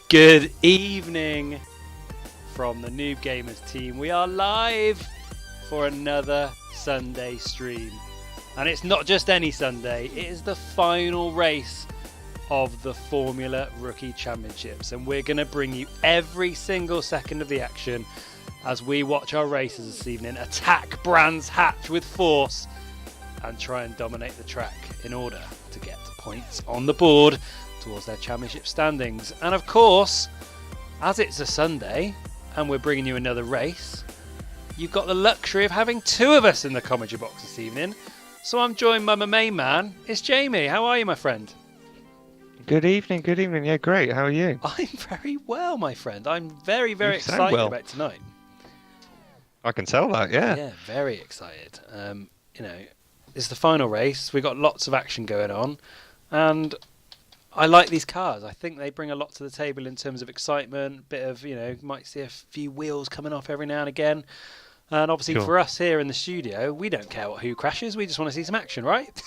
Good evening from the Noob Gamers team. We are live for another Sunday stream. And it's not just any Sunday, it is the final race of the Formula Rookie Championships. And we're going to bring you every single second of the action as we watch our racers this evening attack Brands Hatch with force and try and dominate the track in order to get points on the board towards their championship standings. And of course, as it's a Sunday and we're bringing you another race, you've got the luxury of having two of us in the commentary box this evening. So I'm joined by my main man, it's Jamie. How are you, my friend? Good evening. Yeah, great. How are you? I'm very well, my friend. I'm very, very excited about tonight. I can tell that, yeah. Yeah, very excited. It's the final race. We've got lots of action going on. And I like these cars. I think they bring a lot to the table in terms of excitement, bit of, might see a few wheels coming off every now and again. And obviously for us here in the studio, we don't care who crashes. We just want to see some action, right?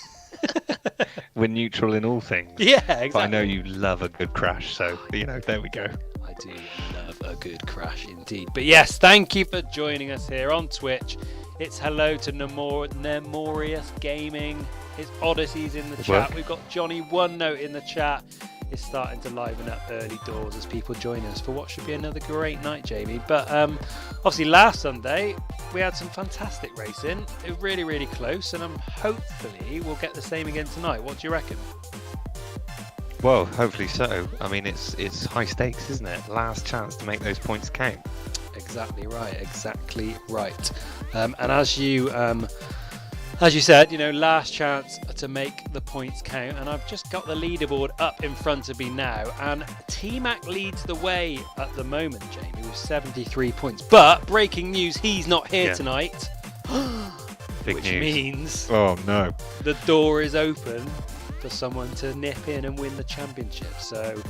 We're neutral in all things. Yeah, exactly. But I know you love a good crash, so, there we go. I do love a good crash indeed. But yes, thank you for joining us here on Twitch. It's hello to Nemorious Gaming. It's Odyssey's in the chat. We've got Johnny OneNote in the chat. It's starting to liven up early doors as people join us for what should be another great night, Jamie. But obviously last Sunday we had some fantastic racing. It was really, really close, and hopefully we'll get the same again tonight. What do you reckon? Well, hopefully so. I mean, it's high stakes, isn't it? Last chance to make those points count. Exactly right. And as you said, last chance to make the points count. And I've just got the leaderboard up in front of me now. And T-Mac leads the way at the moment, Jamie, with 73 points. But breaking news, he's not here tonight. Which means oh no, the door is open for someone to nip in and win the championship. So,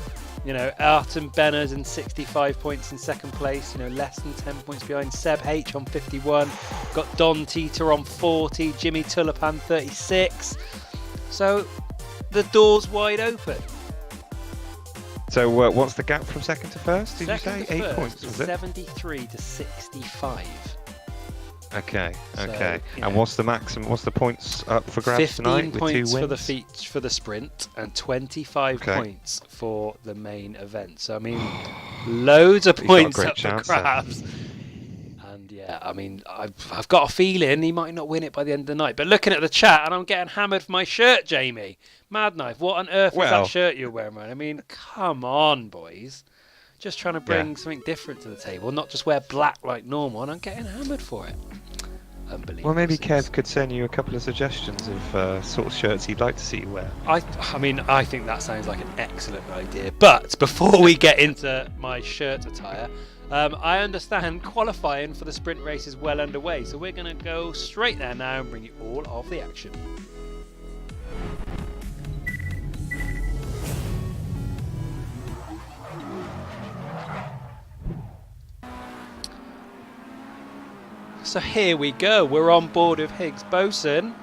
Artem Benner's in 65 points in second place, less than 10 points behind. Seb H on 51. Got Don Teeter on 40. Jimmy Tulipan 36. So, the door's wide open. So, what's the gap from second to first? Did second you say 8 points? Was it 73 to 65? Okay. So, and what's the maximum? What's the points up for grabs tonight? 15 points with 2 wins? for the sprint and 25 points for the main event. So I mean, loads of points up for grabs. And I've got a feeling he might not win it by the end of the night. But looking at the chat, and I'm getting hammered for my shirt, Jamie. Mad Knife, what on earth is that shirt you're wearing, man? I mean, come on, boys. Just trying to bring something different to the table, not just wear black like normal, and I'm getting hammered for it. Unbelievable. Well, maybe Kev could send you a couple of suggestions of sort of shirts he'd like to see you wear. I think that sounds like an excellent idea. But before we get into my shirt attire, I understand qualifying for the sprint race is well underway, so we're going to go straight there now and bring you all of the action. So here we go. We're on board with Higgs Boson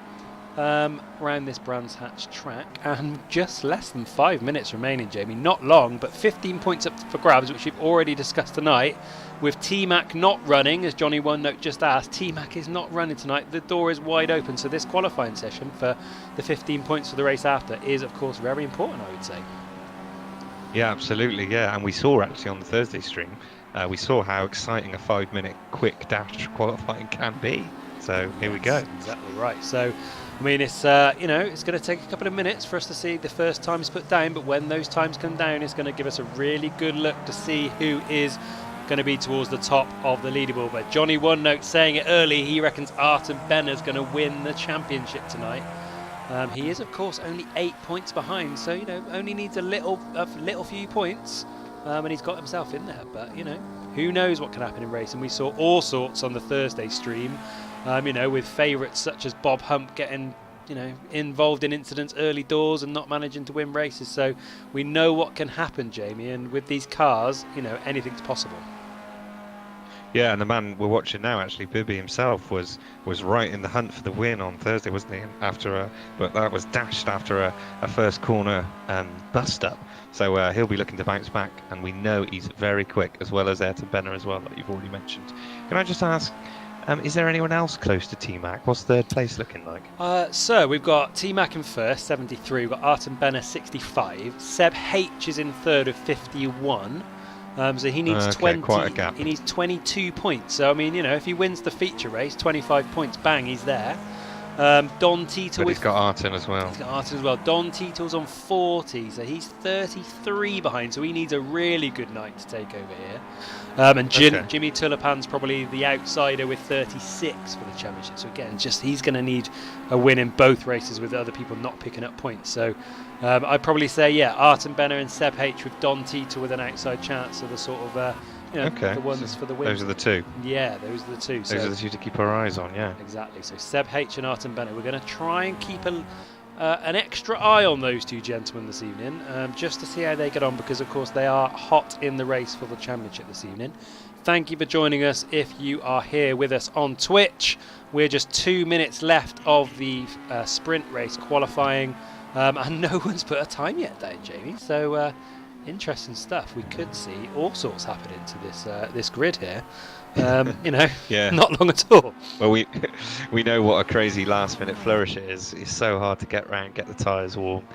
around this Brands Hatch track, and just less than 5 minutes remaining, Jamie. Not long, but 15 points up for grabs, which we've already discussed tonight. With T-Mac not running, as Johnny OneNote just asked, T-Mac is not running tonight. The door is wide open, so this qualifying session for the 15 points for the race after is, of course, very important, I would say. Yeah, absolutely, yeah. And we saw actually on the Thursday stream, we saw how exciting a 5-minute quick dash qualifying can be. So here we go. Exactly right. So, I mean, it's it's going to take a couple of minutes for us to see the first times put down, but when those times come down, it's going to give us a really good look to see who is going to be towards the top of the leaderboard. But Johnny OneNote saying it early, he reckons Artem Benner's going to win the championship tonight. He is, of course, only 8 points behind, so only needs a little few points. And he's got himself in there, but who knows what can happen in racing. We saw all sorts on the Thursday stream, with favourites such as Bob Hump getting involved in incidents early doors and not managing to win races. So we know what can happen, Jamie, and with these cars, anything's possible. Yeah, and the man we're watching now, actually, Bibby himself was right in the hunt for the win on Thursday, wasn't he? But that was dashed after a first corner bust up. So he'll be looking to bounce back, and we know he's very quick, as well as Ayrton Benner as well, that you've already mentioned. Can I just ask, is there anyone else close to T-Mac? What's third place looking like? So we've got T-Mac in first, 73. We've got Ayrton Benner, 65. Seb H is in third with 51. So he needs 20. Quite a gap. He needs 22 points. So I mean, if he wins the feature race, 25 points, bang, he's there. Don Tito. But he's got Ayrton as well. He's got Ayrton as well. Don Tito's on 40, so he's 33 behind. So he needs a really good night to take over here. And Jimmy Tulipan's probably the outsider with 36 for the championship. So again, he's going to need a win in both races with other people not picking up points. So I'd probably say, Ayrton Benner and Seb H with Don Tito with an outside chance are the sort of the ones for the win. Those are the two. Yeah, those are the two. Those are the two to keep our eyes on. Yeah. Exactly. So Seb H and Ayrton Benner. We're going to try and keep an extra eye on those two gentlemen this evening, just to see how they get on, because of course they are hot in the race for the championship this evening. Thank you for joining us. If you are here with us on Twitch, we're just 2 minutes left of the sprint race qualifying, and no one's put a time yet down, Jamie. So interesting stuff. We could see all sorts happen into this grid here. Not long at all. Well, we know what a crazy last-minute flourish it is. It's so hard to get round, get the tyres warm,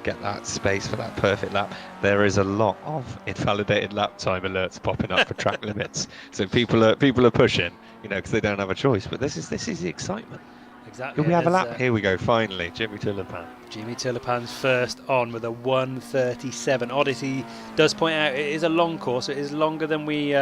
get that space for that perfect lap. There is a lot of invalidated lap time alerts popping up for track limits. So people are pushing, because they don't have a choice. But this is the excitement. Exactly. Can we have a lap? Here we go. Finally, Jimmy Tulipan. Jimmy Tulipan's first on with a 1:37. Odyssey does point out it is a long course. It is longer than we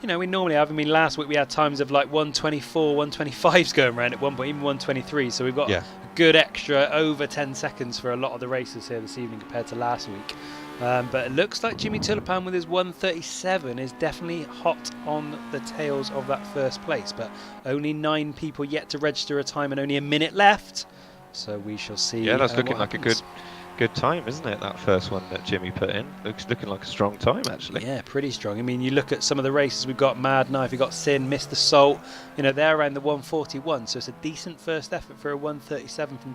normally have. I mean, last week we had times of like 1:24, 1:25s going around at one point, even 1:23. So we've got a good extra over 10 seconds for a lot of the races here this evening compared to last week. But it looks like Jimmy Tulipan with his 1:37 is definitely hot on the tails of that first place. But only 9 people yet to register a time and only a minute left. So we shall see. Yeah, that's looking like a good time, isn't it? That first one that Jimmy put in. Looking like a strong time, actually. Yeah, pretty strong. I mean, you look at some of the races we've got: Mad Knife, we've got Sin, Mr. Salt. They're around the 1:41. So it's a decent first effort for a 1:37 from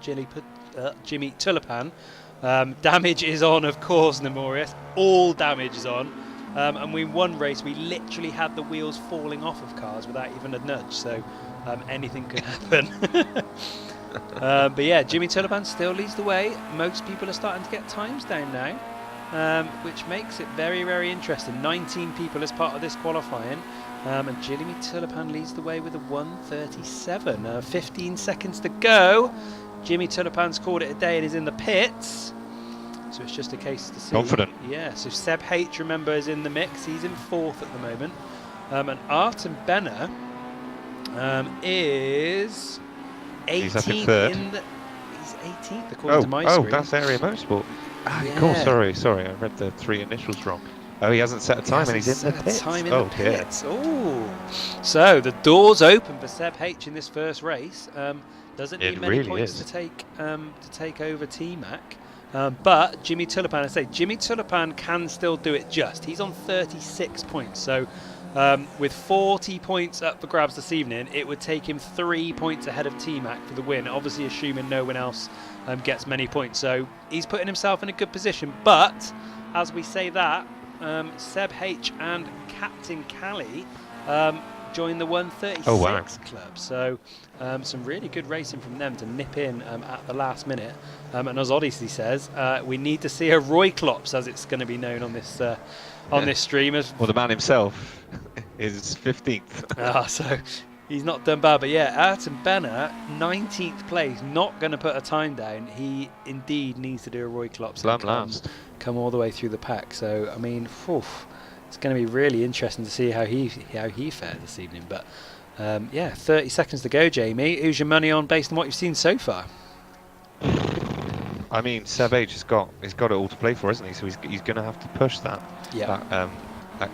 Jimmy Tulipan. Damage is on, of course, Nemorius. All damage is on. And we won race. We literally had the wheels falling off of cars without even a nudge. So anything could happen. But yeah, Jimmy Tulipan still leads the way. Most people are starting to get times down now, which makes it very, very interesting. 19 people as part of this qualifying. And Jimmy Tulipan leads the way with a 1:37. 15 seconds to go. Jimmy Tulipan's called it a day and is in the pits. So it's just a case to see. Confident. Yeah, so Seb H, remember, is in the mix. He's in 4th at the moment. And Ayrton Benner is 18th. He's up in 3rd. He's 18th according to my screen. Oh, that's Area Motorsport. Cool, sorry. I read the 3 initials wrong. Oh, he hasn't set a time and he's in the pits. The pits. Oh, so the doors open for Seb H in this first race. Doesn't need many points to take over T-Mac. But Jimmy Tulipan, Jimmy Tulipan can still do it just. He's on 36 points. So with 40 points up for grabs this evening, it would take him 3 points ahead of T-Mac for the win, obviously assuming no one else gets many points. So he's putting himself in a good position. But as we say that, Seb H and Captain Callie join the 1:36 club. So some really good racing from them to nip in at the last minute. And as Odyssey says, we need to see a Roy Klops, as it's going to be known on this this stream. Well, the man himself is 15th. So he's not done bad. But yeah, Ayrton Benner, 19th place, not going to put a time down. He indeed needs to do a Roy Klops and come all the way through the pack. So, I mean, it's going to be really interesting to see how he fared this evening. But 30 seconds to go, Jamie. Who's your money on based on what you've seen so far? I mean, Seb H has got it all to play for, isn't he? So he's going to have to push that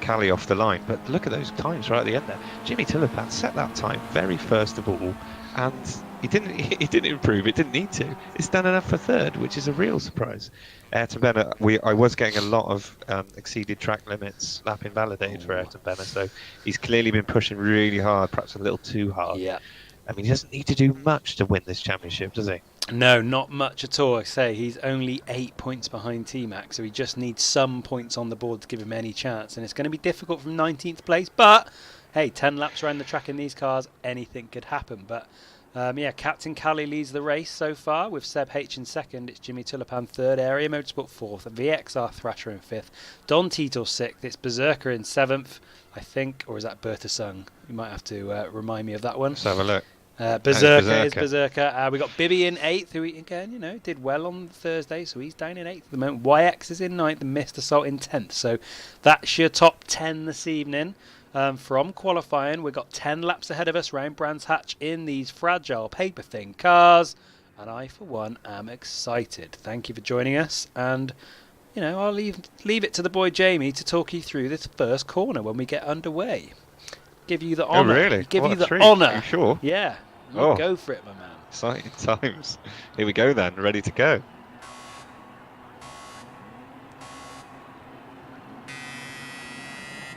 Callie off the line. But look at those times right at the end there. Jimmy Tulipan set that time very first of all, and He didn't. He didn't improve. It didn't need to. It's done enough for third, which is a real surprise. Ayrton Bennett. I was getting a lot of exceeded track limits lap invalidated for Ayrton Bennett, so he's clearly been pushing really hard, perhaps a little too hard. Yeah. I mean, he doesn't need to do much to win this championship, does he? No, not much at all. I say he's only 8 points behind T-Mac, so he just needs some points on the board to give him any chance, and it's going to be difficult from 19th place. But hey, 10 laps around the track in these cars, anything could happen. But yeah, Captain Cali leads the race so far with Seb H in second. It's Jimmy Tulipan third, Area Motorsport fourth, VXR Thrasher in fifth, Don Tito sixth. It's Berserker in seventh, I think, or is that Bertha Sung? You might have to remind me of that one. Let's have a look. Berserker is Berserker. We got Bibby in eighth, who again, did well on Thursday, so he's down in eighth at the moment. YX is in ninth, and Mr. Salt in 10th. So that's your top 10 this evening. From qualifying, we've got 10 laps ahead of us round Brands Hatch in these fragile paper thin cars, and I for one am excited. Thank you for joining us, and I'll leave it to the boy Jamie to talk you through this first corner when we get underway. Give you the honour. Oh really? Give what you the treat. honour. Are you sure? Yeah. Oh. Go for it, my man. Exciting times. Here we go then, ready to go.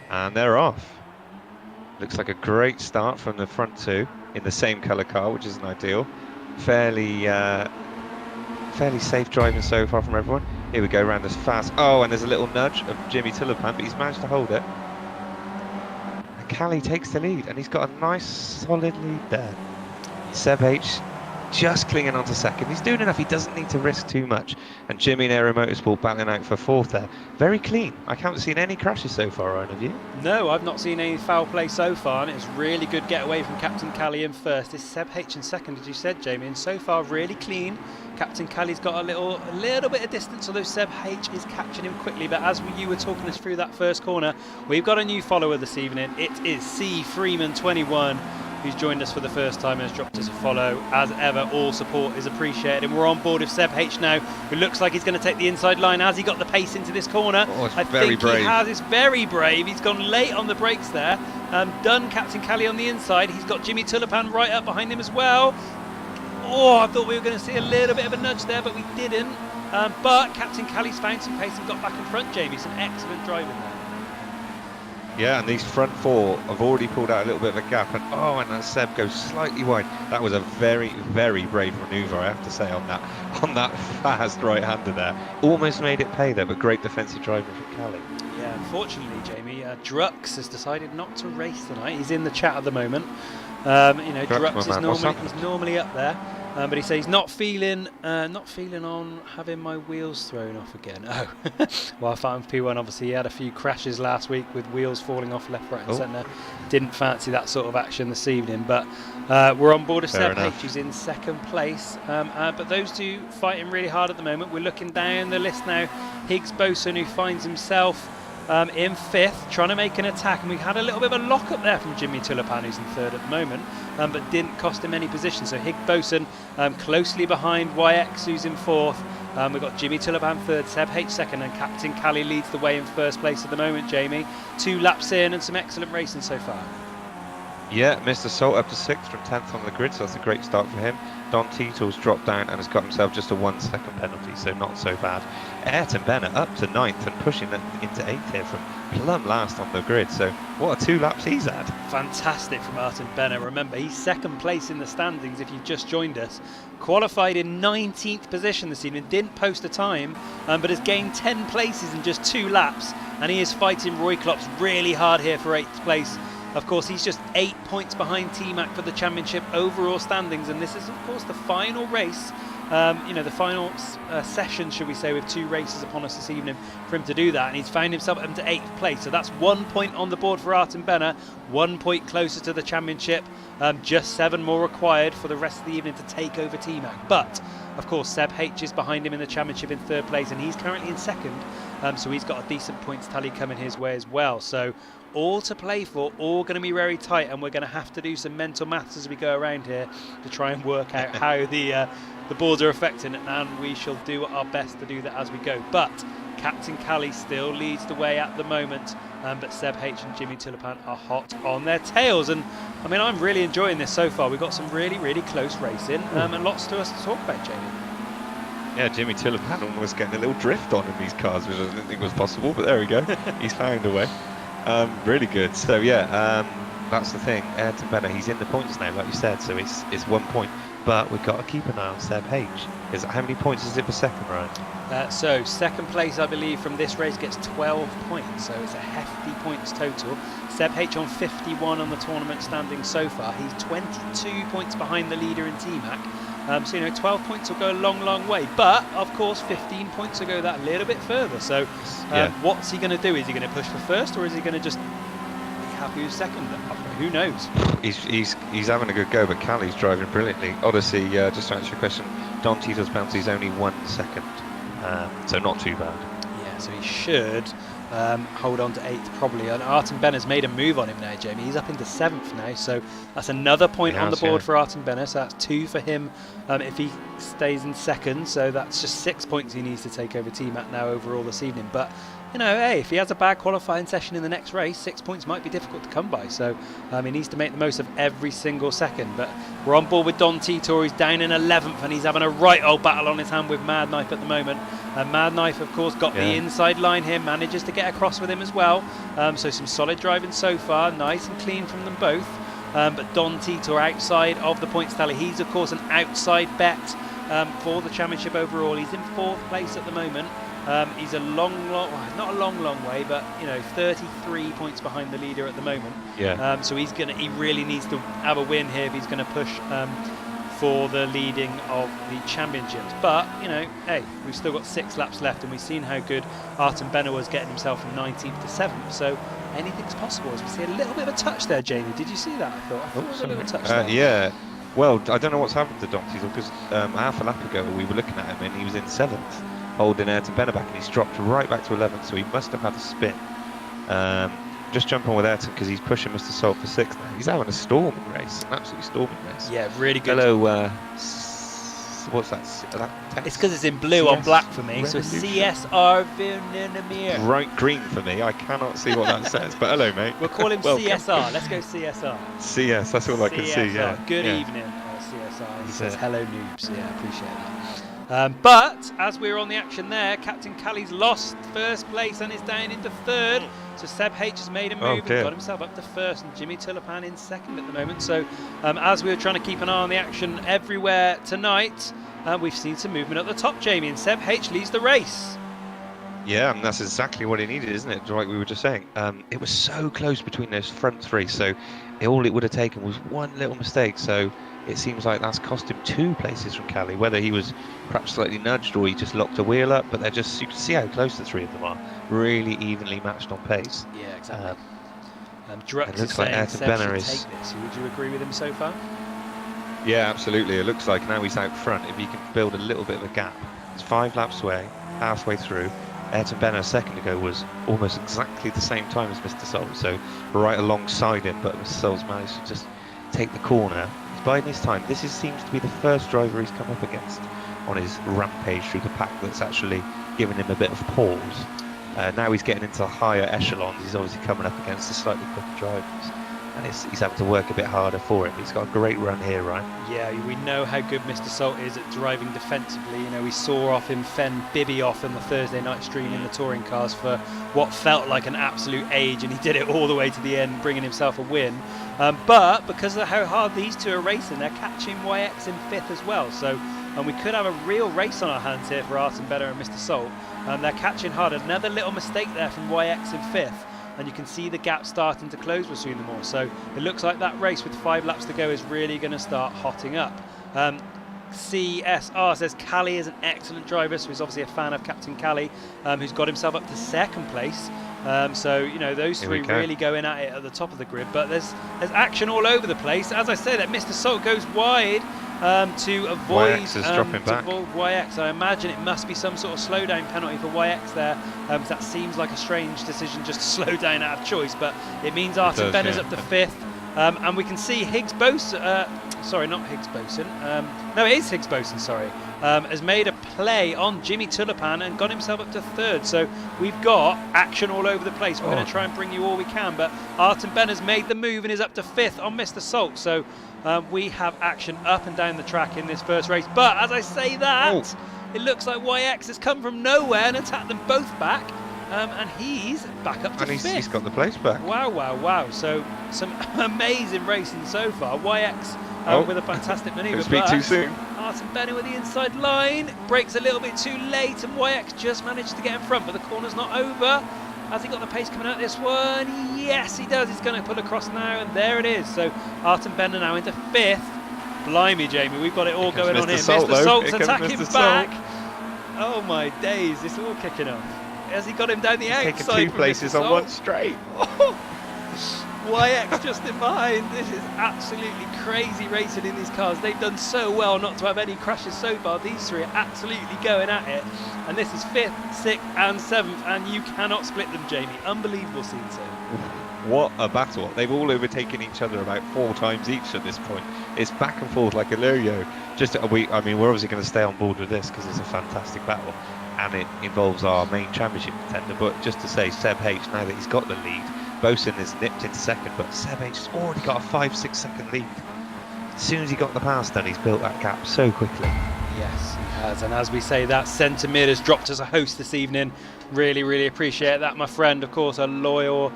And they're off. Looks like a great start from the front two in the same colour car, which isn't ideal. Fairly safe driving so far from everyone. Here we go, around this fast. Oh, and there's a little nudge of Jimmy Tulipan, but he's managed to hold it. And Cali takes the lead, and he's got a nice solid lead there. Seb H just clinging on to second. He's doing enough. He doesn't need to risk too much. And Jimmy and Aero Motorsport battling out for fourth there. Very clean. I haven't seen any crashes so far, Ryan, have you? No, I've not seen any foul play so far, and it's really good getaway from Captain Cali in first. It's Seb H in second, as you said, Jamie, and so far really clean. Captain Cali's got a little bit of distance, although Seb H is catching him quickly. But as you were talking us through that first corner, we've got a new follower this evening. It is C Freeman 21. Who's joined us for the first time and has dropped us a follow. As ever, all support is appreciated, and we're on board with Seb H now, who looks like he's going to take the inside line. Has he got the pace into this corner? Oh, it's I very think brave. He has. It's very brave. He's gone late on the brakes there. Done Captain Cali on the inside. He's got Jimmy Tulipan right up behind him as well. Oh, I thought we were going to see a little bit of a nudge there, but we didn't. But Captain Cali's found some pace and got back in front, Jamie. Some excellent driving there. Yeah, and these front four have already pulled out a little bit of a gap, and that Seb goes slightly wide. That was a very, very brave manoeuvre, I have to say, on that fast right-hander there. Almost made it pay there, but great defensive driving from Cali. Yeah, unfortunately, Jamie, Drux has decided not to race tonight. He's in the chat at the moment. Drux is normally up there. But he says he's not feeling on having my wheels thrown off again. Oh, well, I found P1 obviously he had a few crashes last week with wheels falling off left, right, and centre. Didn't fancy that sort of action this evening, but we're on board with Seb H, who's in second place. But those two fighting really hard at the moment. We're looking down the list now. Higgs Boson, who finds himself in fifth, trying to make an attack, and we had a little bit of a lock up there from Jimmy Tulipan, who's in third at the moment, but didn't cost him any position. So Higgs Boson closely behind YX, who's in fourth. We've got Jimmy Tulipan third, Seb H second, and Captain Cali leads the way in first place at the moment, Jamie. 2 laps in and some excellent racing so far. Yeah, Mr. Salt up to 6th from 10th on the grid, so that's a great start for him. Don Tito's dropped down and has got himself just a 1-second penalty, so not so bad. Ayrton Bennett up to 9th and pushing them into 8th here from plumb last on the grid, so what a 2 laps he's had. Fantastic from Ayrton Bennett. Remember, he's second place in the standings if you've just joined us. Qualified in 19th position this evening, didn't post a time, but has gained 10 places in just 2 laps, and he is fighting Roy Klops really hard here for 8th place. Of course, he's just 8 points behind T-Mac for the championship overall standings, and this is, of course, the final race, the final session, should we say, with 2 races upon us this evening for him to do that, and he's found himself up to 8th place. So that's 1 point on the board for Ayrton Bennett, 1 point closer to the championship, just 7 more required for the rest of the evening to take over T-Mac. But, of course, Seb H is behind him in the championship in 3rd place, and he's currently in 2nd, so he's got a decent points tally coming his way as well. So all to play for, all going to be very tight, and we're going to have to do some mental maths as we go around here to try and work out how the boards are affecting it, and we shall do our best to do that as we go. But Captain Cali still leads the way at the moment but Seb H and Jimmy Tulipan are hot on their tails. And I mean, I'm really enjoying this so far. We've got some really, really close racing and lots to us to talk about, Jamie. Yeah, Jimmy Tulipan was getting a little drift on in these cars, which I didn't think was possible, but there we go. He's found a way. Really good. So yeah, that's the thing. Ayrton Benner, he's in the points now, like you said, so it's 1 point. But we've got to keep an eye on Seb H. How many points is it for second, Ryan? So second place, I believe, from this race gets 12 points, so it's a hefty points total. Seb H on 51 on the tournament standing so far. He's 22 points behind the leader in T-Mac. So, 12 points will go a long, long way. But, of course, 15 points will go that little bit further. So, what's he going to do? Is he going to push for first, or is he going to just be happy with second? Who knows? He's having a good go, but Callie's driving brilliantly. Odyssey, just to answer your question, Don Tito's penalty is only 1 second, so not too bad. Yeah, so he should hold on to 8th probably. And Ayrton Benner's made a move on him now, Jamie. He's up into 7th now, so that's another point on the board for Ayrton Benner. So that's 2 for him if he stays in second. So that's just 6 points he needs to take over T-Mac now overall this evening. But hey, if he has a bad qualifying session in the next race, 6 points might be difficult to come by. So he needs to make the most of every single second. But we're on board with Don Titor. He's down in 11th, and he's having a right old battle on his hand with Mad Knife at the moment. And Mad Knife, of course, got the inside line here, manages to get across with him as well. So some solid driving so far, nice and clean from them both. But Don Titor outside of the points tally. He's, of course, an outside bet for the championship overall. He's in 4th place at the moment. He's a not a long way, but 33 points behind the leader at the moment. Yeah. So he really needs to have a win here if he's going to push for the leading of the championships. But hey, we've still got 6 laps left, and we've seen how good Ayrton Benner was getting himself from 19th to 7th. So anything's possible. As we see a little bit of a touch there, Jamie. Did you see that? I thought there was a little touch there. Yeah. Well, I don't know what's happened to Don Titor, because half a lap ago we were looking at him and he was in 7th. Holding Ayrton Benner back, and he's dropped right back to 11th, so he must have had a spin. Just jump on with Ayrton because he's pushing Mr. Salt for 6th now. He's having a storming race, an absolutely storming race. Yeah, really good. Hello, what's that? It's because it's in blue on black for me, so CSR Vinamir. Bright green for me, I cannot see what that says, but hello, mate. We'll call him CSR, let's go CSR. CS, that's all I can see, yeah. Good evening, CSR. He says, hello, noobs. Yeah, appreciate that. But as we're on the action there, Captain Callie's lost 1st place and is down into 3rd. So Seb H has made a move and got himself up to 1st, and Jimmy Tulipan in 2nd at the moment. So as we were trying to keep an eye on the action everywhere tonight, we've seen some movement at the top, Jamie, and Seb H leads the race. Yeah, and that's exactly what he needed, isn't it? Like we were just saying. It was so close between those front 3, so all it would have taken was one little mistake. So it seems like that's cost him 2 places from Callie, whether he was perhaps slightly nudged or he just locked a wheel up, but you can see how close the 3 of them are. Really evenly matched on pace. Yeah, exactly. Drux looks like Ayrton Benner is. Take this. Would you agree with him so far? Yeah, absolutely. It looks like now he's out front. If he can build a little bit of a gap, it's 5 laps away, halfway through. Ayrton Benner a second ago was almost exactly the same time as Mr. Salt, so right alongside him, but Mr. Salt's managed to just take the corner. He's biding his time. This seems to be the first driver he's come up against on his rampage through the pack that's actually given him a bit of pause. Now he's getting into the higher echelons. He's obviously coming up against the slightly quicker drivers, and he's having to work a bit harder for him. He's got a great run here, right? Yeah, we know how good Mr. Salt is at driving defensively. We saw off him fend Bibby off in the Thursday night stream in the touring cars for what felt like an absolute age, and he did it all the way to the end, bringing himself a win. But because of how hard these two are racing, they're catching YX in 5th as well. So we could have a real race on our hands here for Ayrton Benner and Mr. Salt. They're catching hard. Another little mistake there from YX in 5th. And you can see the gap starting to close between them all. So it looks like that race with 5 laps to go is really going to start hotting up. CSR says Callie is an excellent driver, so he's obviously a fan of Captain Callie, who's got himself up to 2nd place. So those 3 really going at it at the top of the grid, but there's action all over the place. As I say, that Mr. Salt goes wide to avoid YX. I imagine it must be some sort of slowdown penalty for YX there, because that seems like a strange decision just to slow down out of choice, but it means Ayrton Benner's up to 5th. And we can see Higgs Bose, sorry, not Higgs Boson. No, it is Higgs Boson, sorry. Has made a play on Jimmy Tulipan and got himself up to third. So we've got action all over the place. We're going to try and bring you all we can. But Artem Ben has made the move and is up to fifth on Mr. Salt. So we have action up and down the track in this first race. But as I say that, it looks like YX has come from nowhere and attacked them both back. And he's back up to fifth. He's got the place back. Wow, wow, wow. So some amazing racing so far. YX with a fantastic manoeuvre. Speak too soon. Artem Bennett with the inside line. Brakes a little bit too late and YX just managed to get in front, but the corner's not over. Has he got the pace coming out this one? Yes, he does. He's going to pull across now, and there it is. So Artem Bennett now into fifth. Blimey, Jamie, we've got it all going on here. Mr. Salt's attacking back. Oh my days, it's all kicking off. Has he got him down the outside? Taking 2 places on one straight. YX just in behind. This is absolutely crazy racing in these cars. They've done so well not to have any crashes so far. These three are absolutely going at it. And this is 5th, 6th and 7th, and you cannot split them, Jamie. Unbelievable scenes here. What a battle. They've all overtaken each other about 4 times each at this point. It's back and forth like a yo-yo. We're obviously going to stay on board with this because it's a fantastic battle. And it involves our main championship contender. But just to say, Seb H, now that he's got the lead, Boson is nipped into second, but Seb H has already got a 5-6 second lead. As soon as he got the pass done, he's built that gap so quickly. Yes, he has. And as we say, that centre mid has dropped as a host this evening. Really, really appreciate that, my friend. Of course, a loyal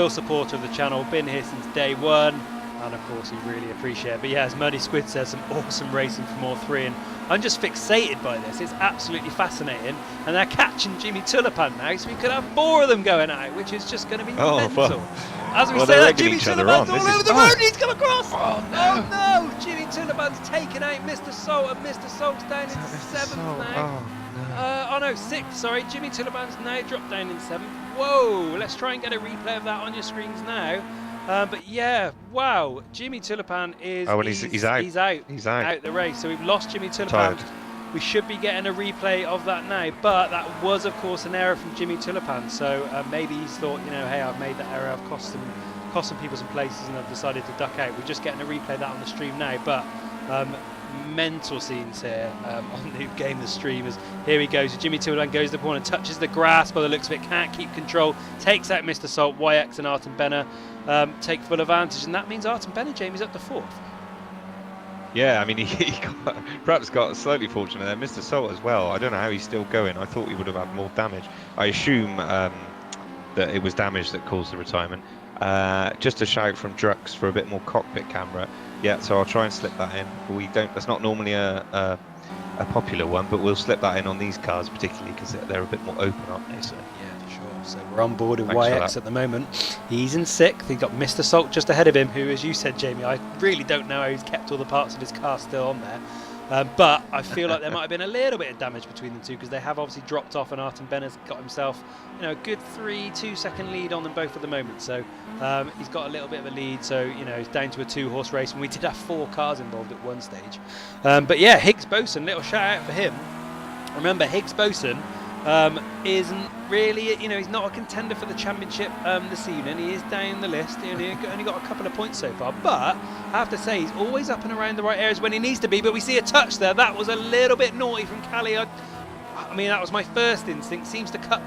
supporter of the channel, been here since day one. And of course, he really appreciates it. But yeah, as Muddy Squid says, some awesome racing from all three. And I'm just fixated by this. It's absolutely fascinating. And they're catching Jimmy Tulipan now, so we could have 4 of them going out, which is just going to be mental. Well, as we say that, Jimmy Tulipan's all over the road and he's come across. Oh no! Jimmy Tulipan's taken out Mr. Salt, and Mr. Salt's down in 7th now. Oh no, 6th, sorry. Jimmy Tulipan's now dropped down in 7th. Whoa, let's try and get a replay of that on your screens now. But yeah, wow, Jimmy Tulipan is he's out. He's out the race. So we've lost Jimmy Tulipan. Tired. We should be getting a replay of that now, but that was of course an error from Jimmy Tulipan. So maybe he's thought, hey, I've made that error, I've cost some people some places, and I've decided to duck out. We're just getting a replay of that on the stream now, but mental scenes here on the game, the stream. As here he goes, Jimmy Tulipan goes to the corner, touches the grass by the looks of it, can't keep control, takes out Mr. Salt. YX and Artem Bennett take full advantage, and that means Artem Bennett, Jamie's up to 4th. Yeah, I mean, he perhaps got slightly fortunate there. Mr. Salt as well. I don't know how he's still going. I thought he would have had more damage. I assume that it was damage that caused the retirement. Just a shout from Drux for a bit more cockpit camera. Yeah, so I'll try and slip that in. That's not normally a popular one, but we'll slip that in on these cars, particularly because they're a bit more open, aren't they? So. Yeah, for sure. So we're on board with YX at the moment. He's in 6th. He's got Mr. Salt just ahead of him, who, as you said, Jamie, I really don't know how he's kept all the parts of his car still on there. But I feel like there might have been a little bit of damage between the two, because they have obviously dropped off, and Artem Bennett's got himself, a good 2 second lead on them both at the moment. So he's got a little bit of a lead. So he's down to a 2-horse race, and we did have 4 cars involved at one stage. But yeah, Higgs Boson, little shout out for him. Remember, Higgs Boson isn't really, he's not a contender for the championship this evening. He is down the list. He only got a couple of points so far, but I have to say he's always up and around the right areas when he needs to be. But we see a touch there. That was a little bit naughty from Callie. I mean, that was my first instinct. Seems to cut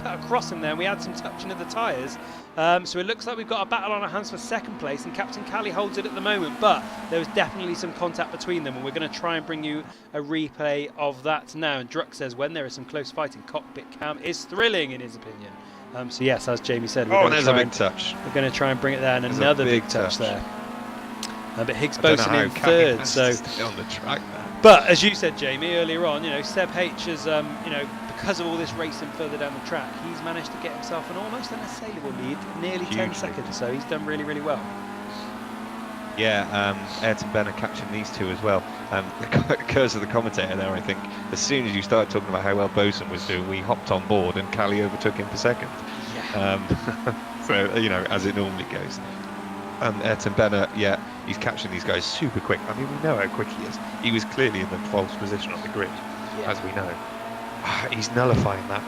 across him there, and we had some touching of the tyres. So it looks like we've got a battle on our hands for 2nd place, and Captain Callie holds it at the moment. But there was definitely some contact between them, and we're going to try and bring you a replay of that now. And Drux says, when there is some close fighting, cockpit cam is thrilling, in his opinion. So yes, as Jamie said, there's a big touch. We're going to try and bring it there, and another big touch there. But Higgs Boson in 3rd. So on the track there. But as you said, Jamie, earlier on, Seb H has, because of all this racing further down the track, he's managed to get himself an almost unassailable lead, nearly 10 seconds. So he's done really, really well. Yeah, Ayrton Bennett catching these 2 as well. The curse of the commentator there, I think. As soon as you started talking about how well Boson was doing, we hopped on board, and Callie overtook him for 2nd. Yeah. So, as it normally goes. Ayrton Bennett, yeah, he's catching these guys super quick. I mean, we know how quick he is. He was clearly in the 12th position on the grid, as we know. He's nullifying that,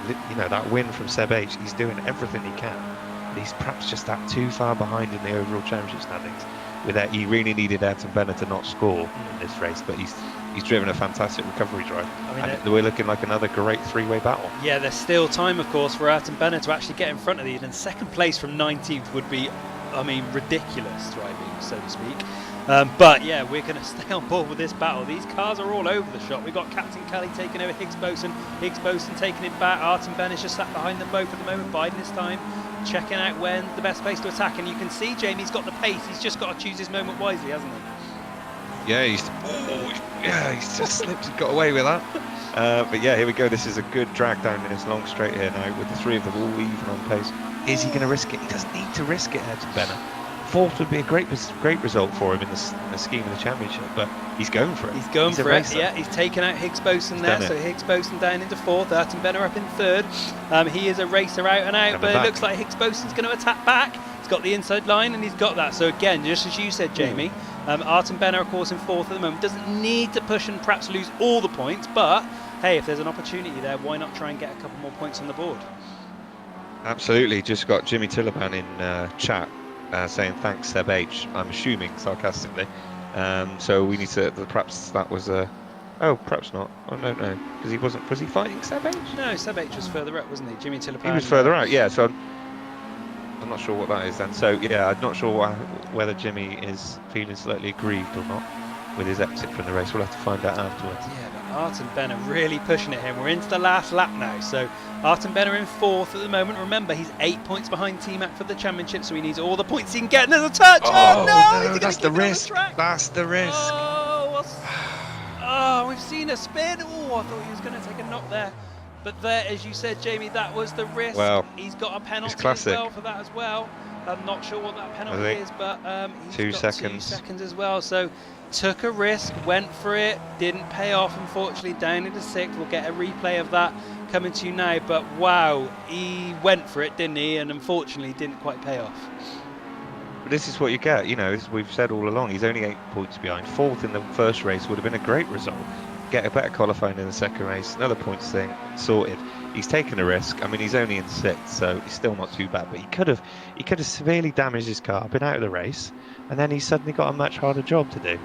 that win from Seb H. He's doing everything he can. But he's perhaps just that too far behind in the overall championship standings. he really needed Ayrton Bennett to not score in this race, but he's driven a fantastic recovery drive. And we're looking like another great three-way battle. Yeah, there's still time, of course, for Ayrton Bennett to actually get in front of these, and second place from 19th would be, I mean, ridiculous driving, so to speak. But yeah, we're going to stay on board with this battle. These cars are all over the shop. We've got Captain Kelly taking over Higgs Boson taking it back. Ayrton Bennett's just sat behind them both at the moment, biding his time, checking out when the best place to attack. And you can see Jamie's got the pace. He's just got to choose his moment wisely, hasn't he? Yeah, he's just slipped and got away with that. But yeah, here we go. This is a good drag down in this long straight here now, with the three of them all even on pace. Is he going to risk it? He doesn't need to risk it, Ayrton Bennett. Fourth would be a great result for him in the scheme of the championship, but he's going for it. He's going for it, yeah. He's taken out Higgs Boson there, so Higgs Boson down into fourth, Ayrton Bennett up in third. He is a racer out and out, but it looks like Higgs Boson's going to attack back. He's got the inside line and he's got that. So again, just as you said, Jamie, Ayrton Bennett, of course, in fourth at the moment. Doesn't need to push and perhaps lose all the points, but hey, if there's an opportunity there, why not try and get a couple more points on the board? Absolutely. Just got Jimmy Tilleban in chat. Saying thanks Seb H, I'm assuming sarcastically. So we need to, perhaps that was a, perhaps not, I don't know, because was he fighting Seb H? No, Seb H was further up, wasn't he? Jimmy Tilleban. He was further out, yeah, so I'm not sure what that is then. So yeah, I'm not sure whether Jimmy is feeling slightly aggrieved or not with his exit from the race. We'll have to find out afterwards. Yeah, but Ayrton Bennett really pushing it here. We're into the last lap now, so Ayrton Bennett in fourth at the moment. Remember, he's 8 points behind T-Mac for the championship, so he needs all the points he can get. And there's a touch! Oh no, that's the risk. That's the risk. Oh, we've seen a spin. Oh, I thought he was going to take a knock there. But there, as you said, Jamie, that was the risk. Well, he's got a penalty as well for that as well. I'm not sure what that penalty is, but he's got 2 seconds as well. So took a risk, went for it, didn't pay off, unfortunately, down into sixth. We'll get a replay of that coming to you now, but wow, he went for it, didn't he? And unfortunately didn't quite pay off. But this is what you get, you know, as we've said all along, he's only 8 points behind. Fourth in the first race would have been a great result. Get a better qualifying in the second race, another points thing sorted. He's taken a risk. I mean, he's only in sixth, so he's still not too bad, but he could have severely damaged his car, been out of the race, and then he's suddenly got a much harder job to do.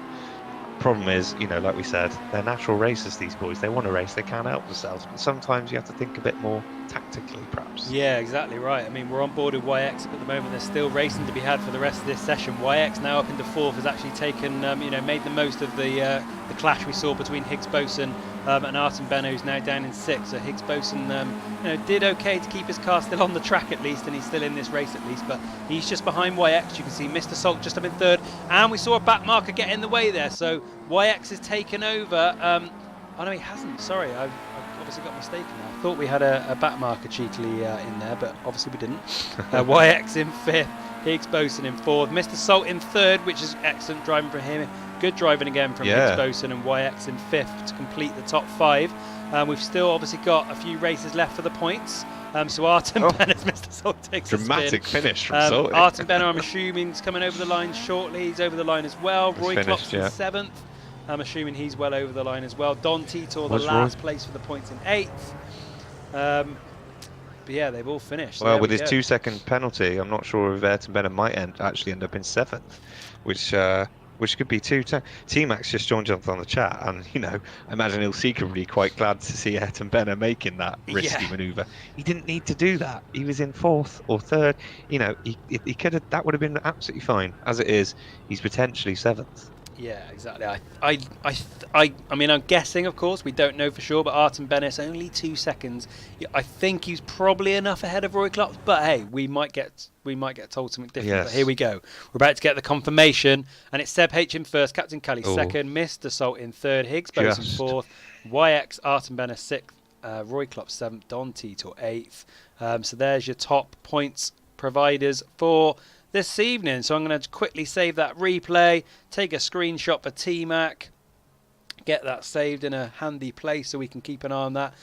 Problem is, you know, like we said, they're natural racers, these boys. They want to race, they can't help themselves, but sometimes you have to think a bit more tactically, perhaps. Yeah, exactly right. I mean, we're on board with YX at the moment. There's still racing to be had for the rest of this session. YX now up into fourth has actually taken, made the most of the clash we saw between Higgs Boson and Ayrton Bennett, who's now down in sixth. So Higgs Boson, did okay to keep his car still on the track at least, and he's still in this race at least. But he's just behind YX. You can see Mr. Salt just up in third, and we saw a back marker get in the way there. So YX has taken over. Oh no, he hasn't. Sorry, I've obviously got mistaken there. I thought we had a back marker cheekily in there, but obviously we didn't. YX in fifth, Higgs Boson in fourth, Mr. Salt in third, which is excellent driving from him. Good driving again from Higgs Boson, and YX in fifth to complete the top five. We've still obviously got a few races left for the points. So Ayrton Bennett, Mr. Salt takes dramatic a spin. finish from Salt. Ayrton Bennett, I'm assuming, is coming over the line shortly. He's over the line as well. Roy Klopp's in seventh. I'm assuming he's well over the line as well. Don Titor, the last place for the points, in eighth. But yeah, they've all finished. Well, with his 2 second penalty, I'm not sure if Ayrton Bennett might actually end up in seventh, which could be T-Max just joined up on the chat, and I imagine he'll secretly quite glad to see Ayrton Bennett making that risky manoeuvre. He didn't need to do that. He was in fourth or third. He could have. That would have been absolutely fine. As it is, he's potentially seventh. Yeah, exactly. I mean, I'm guessing, of course, we don't know for sure, but Ayrton Bennett's only 2 seconds. I think he's probably enough ahead of Roy Klopp, but hey, we might get told something different. Yes. But here we go. We're about to get the confirmation, and it's Seb H in first, Captain Kelly second, Mr. Salt in third, Higgs Boson fourth, YX, Ayrton Bennett sixth, Roy Klopp seventh, Don Titor eighth. So there's your top points providers for this evening. So I'm going to quickly save that replay, take a screenshot for T-Mac, get that saved in a handy place so we can keep an eye on that,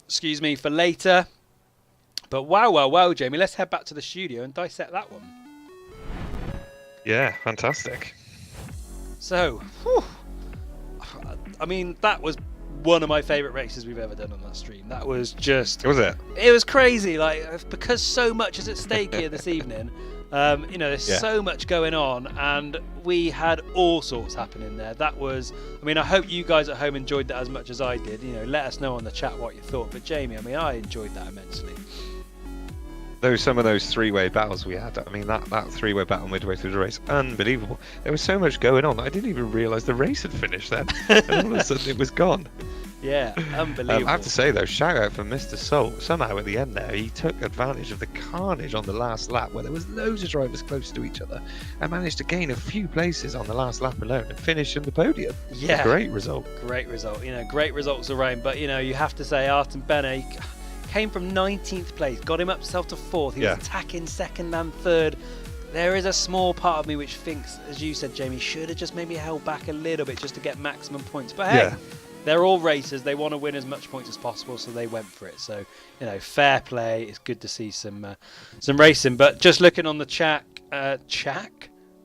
for later. But wow, Jamie, let's head back to the studio and dissect that one. Yeah, fantastic. So, I mean, that was one of my favourite races we've ever done on that stream. That was just... Was it? It was crazy, because so much is at stake here this evening. There's so much going on, and we had all sorts happening there. That was, I hope you guys at home enjoyed that as much as I did. Let us know on the chat what you thought. But Jamie, I enjoyed that immensely. Some of those three-way battles we had. That three-way battle midway through the race, unbelievable. There was so much going on. I didn't even realise the race had finished then. And all of a sudden it was gone. Yeah, unbelievable. I have to say though, shout out for Mr. Salt. Somehow at the end there, he took advantage of the carnage on the last lap where there was loads of drivers close to each other and managed to gain a few places on the last lap alone and finish in the podium. Yeah, great result. Great result. Great results around. But you have to say, Artem Bene came from 19th place, got him up himself to 4th. He was attacking 2nd and 3rd. There is a small part of me which thinks, as you said, Jamie, should have just maybe held back a little bit just to get maximum points. But hey. They're all racers. They want to win as much points as possible, so they went for it. So, fair play. It's good to see some racing. But just looking on the chat,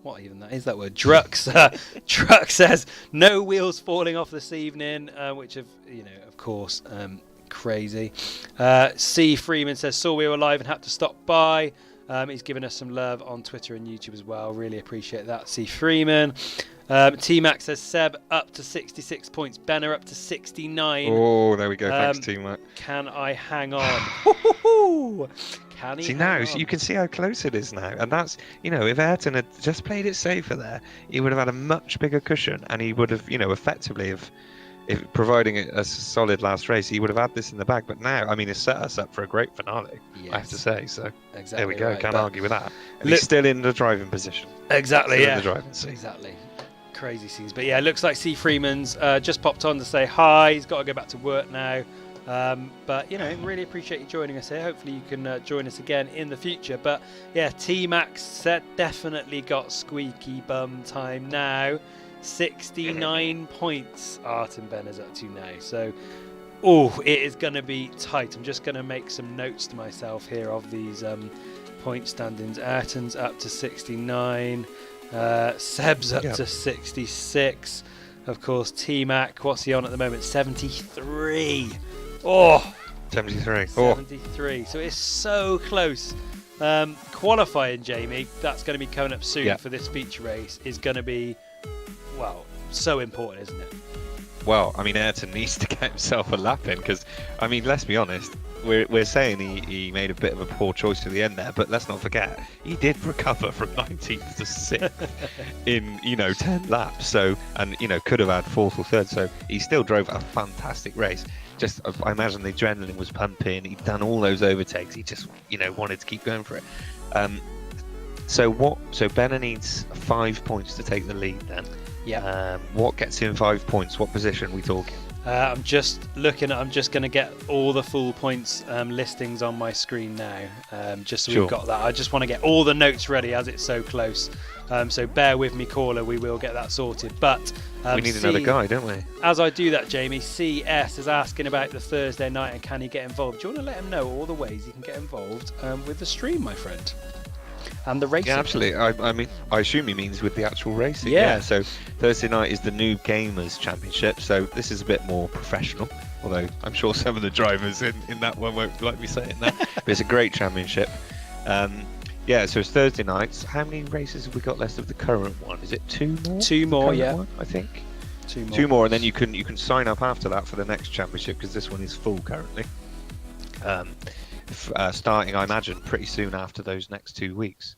what even that is that word? Drux. Drux says no wheels falling off this evening, which of course, crazy. C Freeman says saw we were live and had to stop by. He's given us some love on Twitter and YouTube as well. Really appreciate that, C Freeman. T-Mac says Seb up to 66 points, Benner up to 69. Oh, there we go. Thanks, T-Mac. Can I hang on? Can he? See now, you can see how close it is now, and that's if Ayrton had just played it safer there, he would have had a much bigger cushion, and he would have effectively if providing a solid last race, he would have had this in the bag. But now, it's set us up for a great finale. Yes. I have to say. So exactly there we go. Right. Can't argue with that. And he's still in the driving position. Exactly. Still in the driving seat. Exactly. Crazy scenes. But yeah, it looks like C Freeman's just popped on to say hi. He's got to go back to work now. But really appreciate you joining us here. Hopefully you can join us again in the future. But yeah, T-Max said definitely got squeaky bum time now. 69 points Artem Benner's up to now. So it is going to be tight. I'm just going to make some notes to myself here of these point standings. Ayrton's up to 69. Seb's up to 66. Of course, T-Mac, what's he on at the moment? 73. 73. 73. So it's so close. Qualifying, Jamie, that's going to be coming up soon for this feature race, is going to be, so important, isn't it? Well, Ayrton needs to get himself a lap in because, let's be honest, we're saying he made a bit of a poor choice at the end there, but let's not forget, he did recover from 19th to 6th in, 10 laps, so, and, could have had 4th or 3rd, so he still drove a fantastic race. Just, I imagine the adrenaline was pumping, he'd done all those overtakes, he just, wanted to keep going for it. So Benner needs 5 points to take the lead then. Yeah. What gets him 5 points? What position are we talking? I'm just looking at. I'm just going to get all the full points listings on my screen now, just so we've got that. I just want to get all the notes ready as it's so close. So bear with me, caller. We will get that sorted. But we need another guy, don't we? As I do that, Jamie, CS is asking about the Thursday night and can he get involved. Do you want to let him know all the ways he can get involved with the stream, my friend? And the racing. Yeah, absolutely. I assume he means with the actual racing. Yeah. So Thursday night is the Noob Gamers Championship. So this is a bit more professional. Although I'm sure some of the drivers in that one won't like me saying that. But it's a great championship. So it's Thursday nights. How many races have we got left of the current one? Is it 2 more? 2 more, yeah. One, I think. 2 more. 2 more, and then you can sign up after that for the next championship because this one is full currently. Starting, I imagine, pretty soon after those next 2 weeks.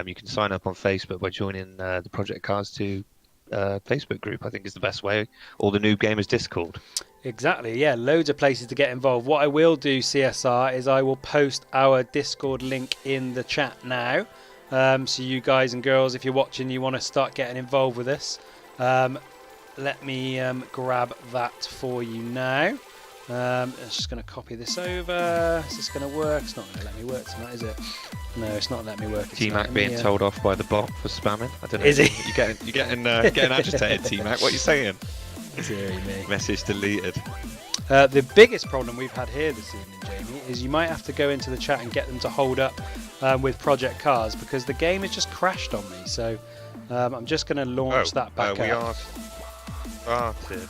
You can sign up on Facebook by joining the Project Cars 2 Facebook group, I think is the best way, or the Noob Gamers Discord. Exactly, yeah, loads of places to get involved. What I will do, CSR, is I will post our Discord link in the chat now. So you guys and girls, if you're watching, you want to start getting involved with us, let me grab that for you now. I'm just going to copy this over. Is this going to work? It's not going to let me work tonight, is it? No, it's not letting me work. T-Mac being told off by the bot for spamming. I don't know. Is he? You're getting agitated, T-Mac. What are you saying? Me. Message deleted. The biggest problem we've had here this evening, Jamie, is you might have to go into the chat and get them to hold up with Project Cars because the game has just crashed on me. So I'm just going to launch that back up. We are started.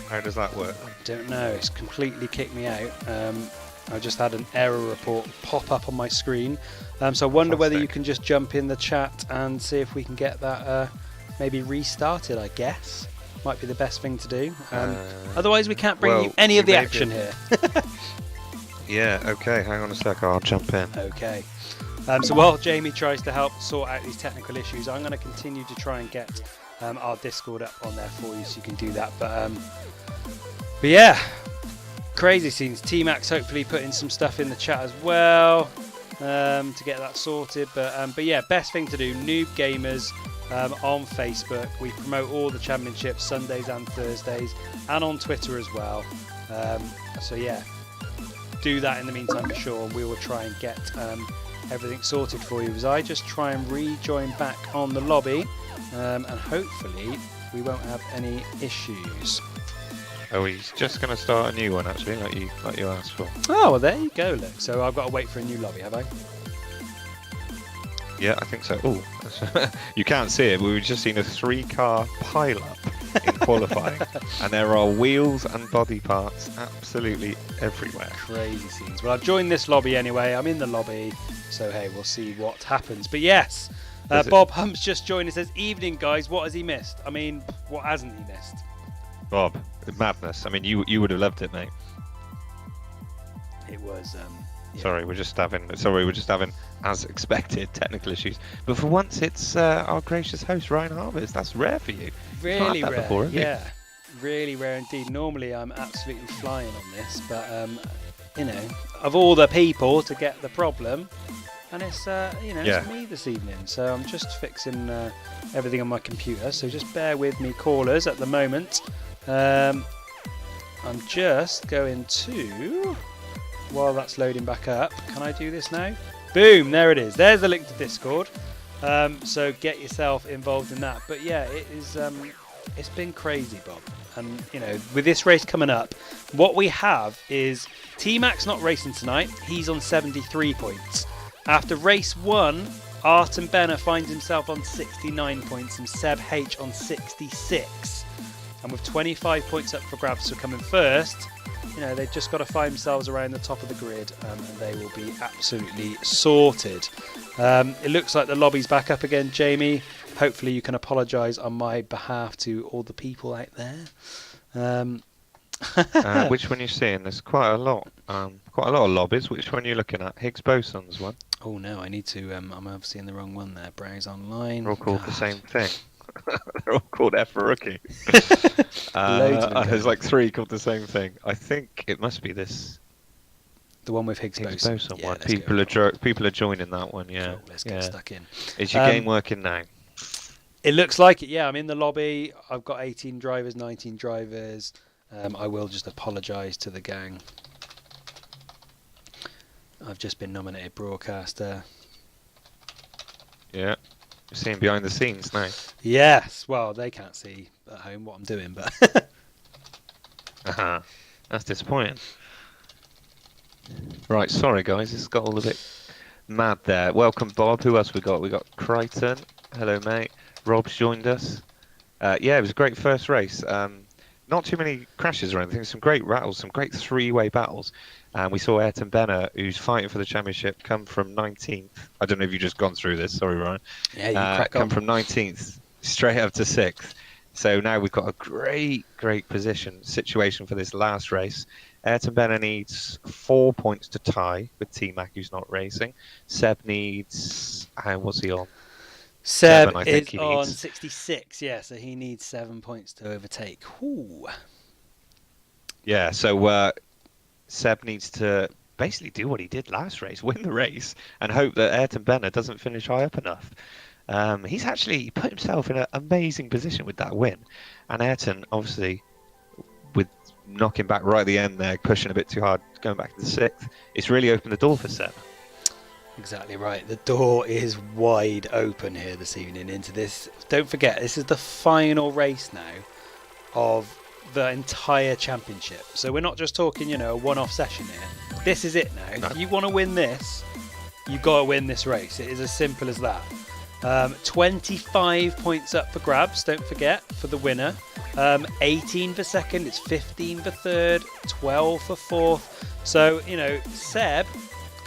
How does that work? I don't know. It's completely kicked me out. I just had an error report pop up on my screen. So I wonder whether you can just jump in the chat and see if we can get that maybe restarted, I guess. Might be the best thing to do. Otherwise, we can't bring you any of the action here. Yeah, okay, hang on a sec, I'll jump in. Okay. So while Jamie tries to help sort out these technical issues, I'm going to continue to try and get our Discord up on there for you so you can do that. But yeah, crazy scenes. T-Max hopefully putting some stuff in the chat as well to get that sorted. But yeah, best thing to do, Noob Gamers on Facebook. We promote all the championships Sundays and Thursdays, and on Twitter as well. So yeah, do that in the meantime for sure. We will try and get everything sorted for you as I just try and rejoin back on the lobby, and hopefully we won't have any issues. Oh, he's just going to start a new one actually, like you asked for. Oh, well, there you go. Look, so I've got to wait for a new lobby, have I? Yeah, I think so. Oh, you can't see it, but we've just seen a 3-car pile-up in qualifying, and there are wheels and body parts absolutely everywhere. Crazy scenes. Well, I've joined this lobby anyway. I'm in the lobby, so hey, we'll see what happens. But yes, Bob Hump's just joined. It says, "Evening, guys. What has he missed? I mean, what hasn't he missed?" Bob, madness. I mean, you would have loved it, mate. It was. Yeah. Sorry, we're just having, as expected, technical issues. But for once, it's our gracious host, Ryan Harvest. That's rare for you. Really rare. Before, yeah, really rare indeed. Normally, I'm absolutely flying on this, but you know, of all the people to get the problem, and it's it's me this evening. So I'm just fixing everything on my computer. So just bear with me, callers, at the moment. I'm just going to. While that's loading back up, can I do this now? Boom, there it is. There's the link to Discord. So get yourself involved in that. But yeah, it is. It's been crazy, Bob. And you know, with this race coming up, what we have is T-Max not racing tonight. He's on 73 points. After race 1, Artem Benner finds himself on 69 points and Seb H on 66. And with 25 points up for grabs for coming first, you know, they've just got to find themselves around the top of the grid, and they will be absolutely sorted. It looks like the lobby's back up again, Jamie. Hopefully you can apologise on my behalf to all the people out there. Which one are you seeing? There's quite a lot of lobbies. Which one are you looking at? Higgs Boson's one? Oh no, I need to, I'm obviously in the wrong one there. Browse online. They're all called the same thing. They're all called F for Rookie. There's like 3 called the same thing. I think it must be this. The one with Higgs Boson one. People are joining that one. Yeah. Cool, let's get stuck in. Is your game working now? It looks like it. Yeah, I'm in the lobby. I've got 18 drivers, 19 drivers. I will just apologise to the gang. I've just been nominated broadcaster. Yeah. You're seeing behind the scenes now. Yes. Well, they can't see at home what I'm doing, but. That's disappointing. Right, sorry guys, this got all a bit mad there. Welcome, Bob. Who else we got? We got Crichton. Hello, mate. Rob's joined us. Yeah, it was a great first race. Not too many crashes or anything. Some great rattles, some great 3-way battles. And we saw Ayrton Benner, who's fighting for the championship, come from 19th. I don't know if you've just gone through this. Sorry, Ryan. Yeah, you crack on. Come from 19th straight up to 6th. So now we've got a great situation for this last race. Ayrton Benner needs 4 points to tie with T-Mac, who's not racing. Seb needs... what's he on? Seb is on 66, yeah, so he needs 7 points to overtake. Ooh. Yeah, so Seb needs to basically do what he did last race, win the race, and hope that Ayrton Benner doesn't finish high up enough. He's actually put himself in an amazing position with that win. And Ayrton, obviously, with knocking back right at the end there, pushing a bit too hard, going back to the 6th, it's really opened the door for Seb. Exactly right. The door is wide open here this evening into this. Don't forget, this is the final race now of the entire championship. So we're not just talking, a one-off session here. This is it now. No. If you want to win this, you've got to win this race. It is as simple as that. 25 points up for grabs, don't forget, for the winner. 18 for second, it's 15 for third, 12 for fourth. So, Seb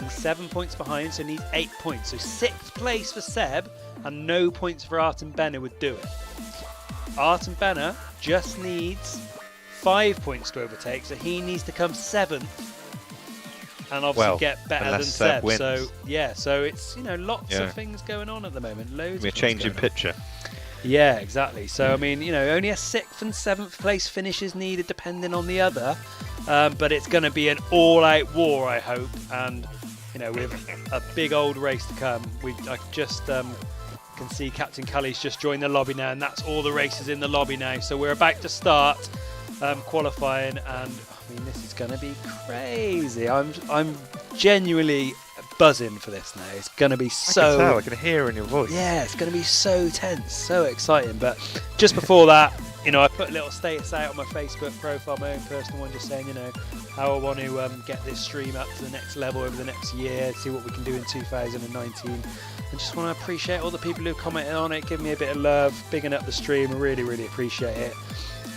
is 7 points behind, so needs 8 points. So 6th place for Seb and no points for Artem Benner would do it. Artem Benner just needs 5 points to overtake, so he needs to come 7th and obviously get better than Seb. Wins. So it's lots of things going on at the moment. Loads. We're of changing picture. Yeah, exactly. So I mean, only a 6th and 7th place finish is needed, depending on the other. But it's going to be an all-out war, I hope, and with a big old race to come. I just can see Captain Cully's just joined the lobby now, and that's all the races in the lobby now. So we're about to start qualifying, and I mean, this is going to be crazy. I'm genuinely buzzing for this now. It's going to be I can hear in your voice. Yeah, it's going to be so tense, so exciting. But just before that, I put a little status out on my Facebook profile, my own personal one, just saying, how I want to get this stream up to the next level over the next year, see what we can do in 2019. I just want to appreciate all the people who commented on it, giving me a bit of love, bigging up the stream. I really, really appreciate it.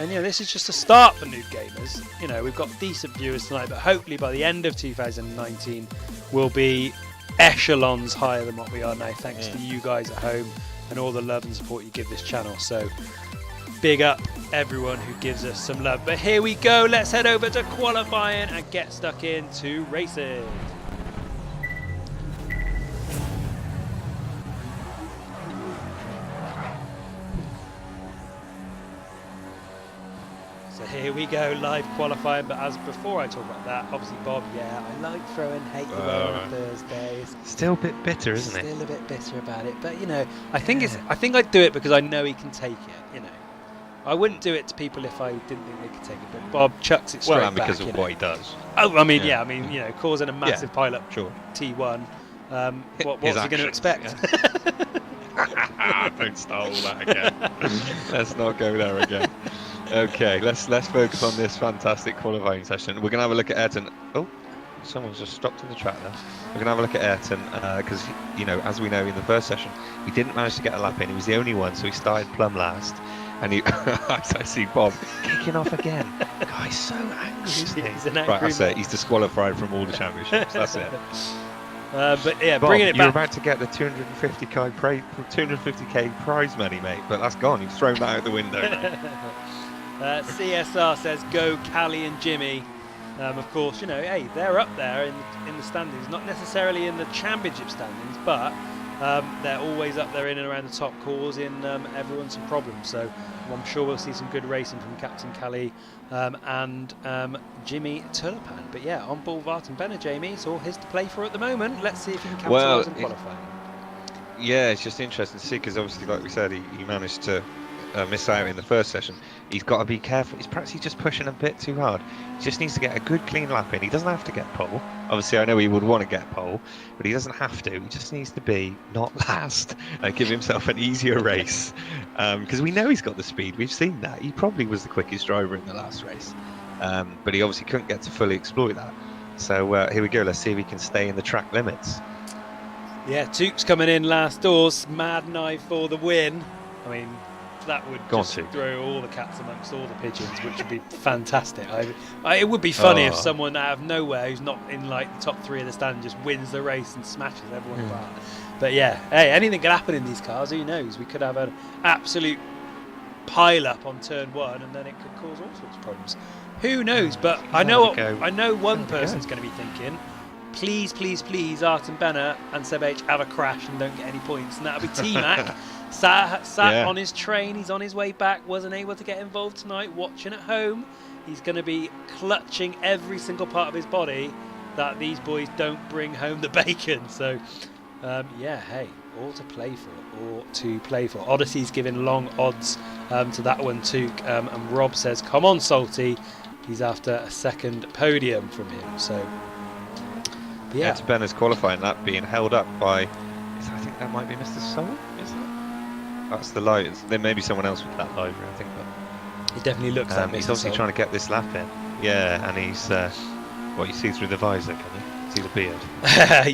And this is just a start for Noob Gamers. We've got decent viewers tonight, but hopefully by the end of 2019, we'll be echelons higher than what we are now, thanks to you guys at home and all the love and support you give this channel. So big up everyone who gives us some love. But here we go. Let's head over to qualifying and get stuck into racing. Here we go, live qualifying, but as before I talk about that, obviously Bob, I like throwing hate away on Thursdays. Still a bit bitter, isn't it? Still a bit bitter about it, but I think I'd do it because I know he can take it. I wouldn't do it to people if I didn't think they could take it, but Bob chucks it straight back. Well, and because of what he does. Oh, I mean, causing a massive pile-up T1. What's he going to expect? Don't start all that again. Let's not go there again. Okay, let's focus on this fantastic qualifying session. We're going to have a look at Ayrton. Oh, someone's just stopped in the track there. We're going to have a look at Ayrton because, as we know in the first session, he didn't manage to get a lap in. He was the only one, so he started plumb last. And I see Bob kicking off again. God, he's so angry, isn't he? He's an angry right, that's it. He's disqualified from all the championships. That's it. But yeah, Bob, bringing it back. You're about to get the 250k prize money, mate, but that's gone. You've thrown that out the window now. CSR says go Callie and Jimmy. Of course, hey, they're up there in the standings, not necessarily in the championship standings, but they're always up there in and around the top, causing everyone some problems. So I'm sure we'll see some good racing from Captain Callie and Jimmy Tulipan. But yeah, on ball Artem Benner, Jamie, it's all his to play for at the moment. Let's see if he can capitalise and qualify. Yeah, it's just interesting to see because obviously, like we said, he managed to miss out in the first session. He's got to be careful. He's just pushing a bit too hard. He just needs to get a good clean lap in. He doesn't have to get pole. Obviously, I know he would want to get pole, but he doesn't have to. He just needs to be not last and give himself an easier race because we know he's got the speed. We've seen that. He probably was the quickest driver in the last race, but he obviously couldn't get to fully exploit that. So here we go. Let's see if he can stay in the track limits. Yeah, Tukes coming in last doors. Mad Knife for the win. I mean, that would just throw all the cats amongst all the pigeons, which would be fantastic. It would be funny if someone out of nowhere who's not in like the top 3 of the stand just wins the race and smashes everyone apart. But yeah, hey, anything could happen in these cars. Who knows? We could have an absolute pile up on turn 1, and then it could cause all sorts of problems. Who knows? But I know one person's going to be thinking, please, please, please, Artem Benner and Seb H have a crash and don't get any points, and that'll be T-Mac. Sat on his train, he's on his way back, wasn't able to get involved tonight, watching at home. He's going to be clutching every single part of his body that these boys don't bring home the bacon. So, yeah, hey, all to play for. Odyssey's giving long odds to that one too. And Rob says, come on, Salty. He's after a second podium from him. So, yeah. Ed Benner's qualifying that being held up by, I think that might be Mr. Soul, isn't it? That's the live. There may be someone else with that livery, I think. But he definitely looks like he's obviously trying to get this lap in. Yeah, and he's what you see through the visor, can you? Salty the beard.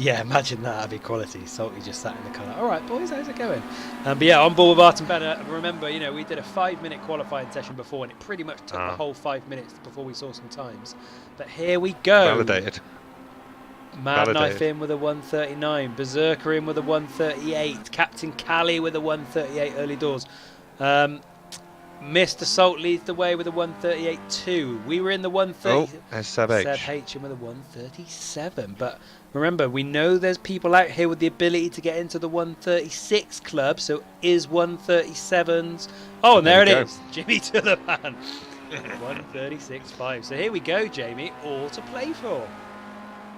Yeah, imagine that. That'd be quality. Salty just sat in the car. All right, boys, how's it going? But yeah, on board with Artem Bennett. Remember, we did a 5-minute qualifying session before, and it pretty much took the whole 5 minutes before we saw some times. But here we go. Validated. Mad Knife in with a 139. Berserker in with a 138. Captain Cali with a 138 early doors. Mr. Salt leads the way with a 138.2. We were in the 130. Oh, there's Seb H. Seb H in with a 137. But remember, we know there's people out here with the ability to get into the 136 club. So is 137s. Oh, and there it is. Jimmy Tullapan. 136.5. So here we go, Jamie. All to play for.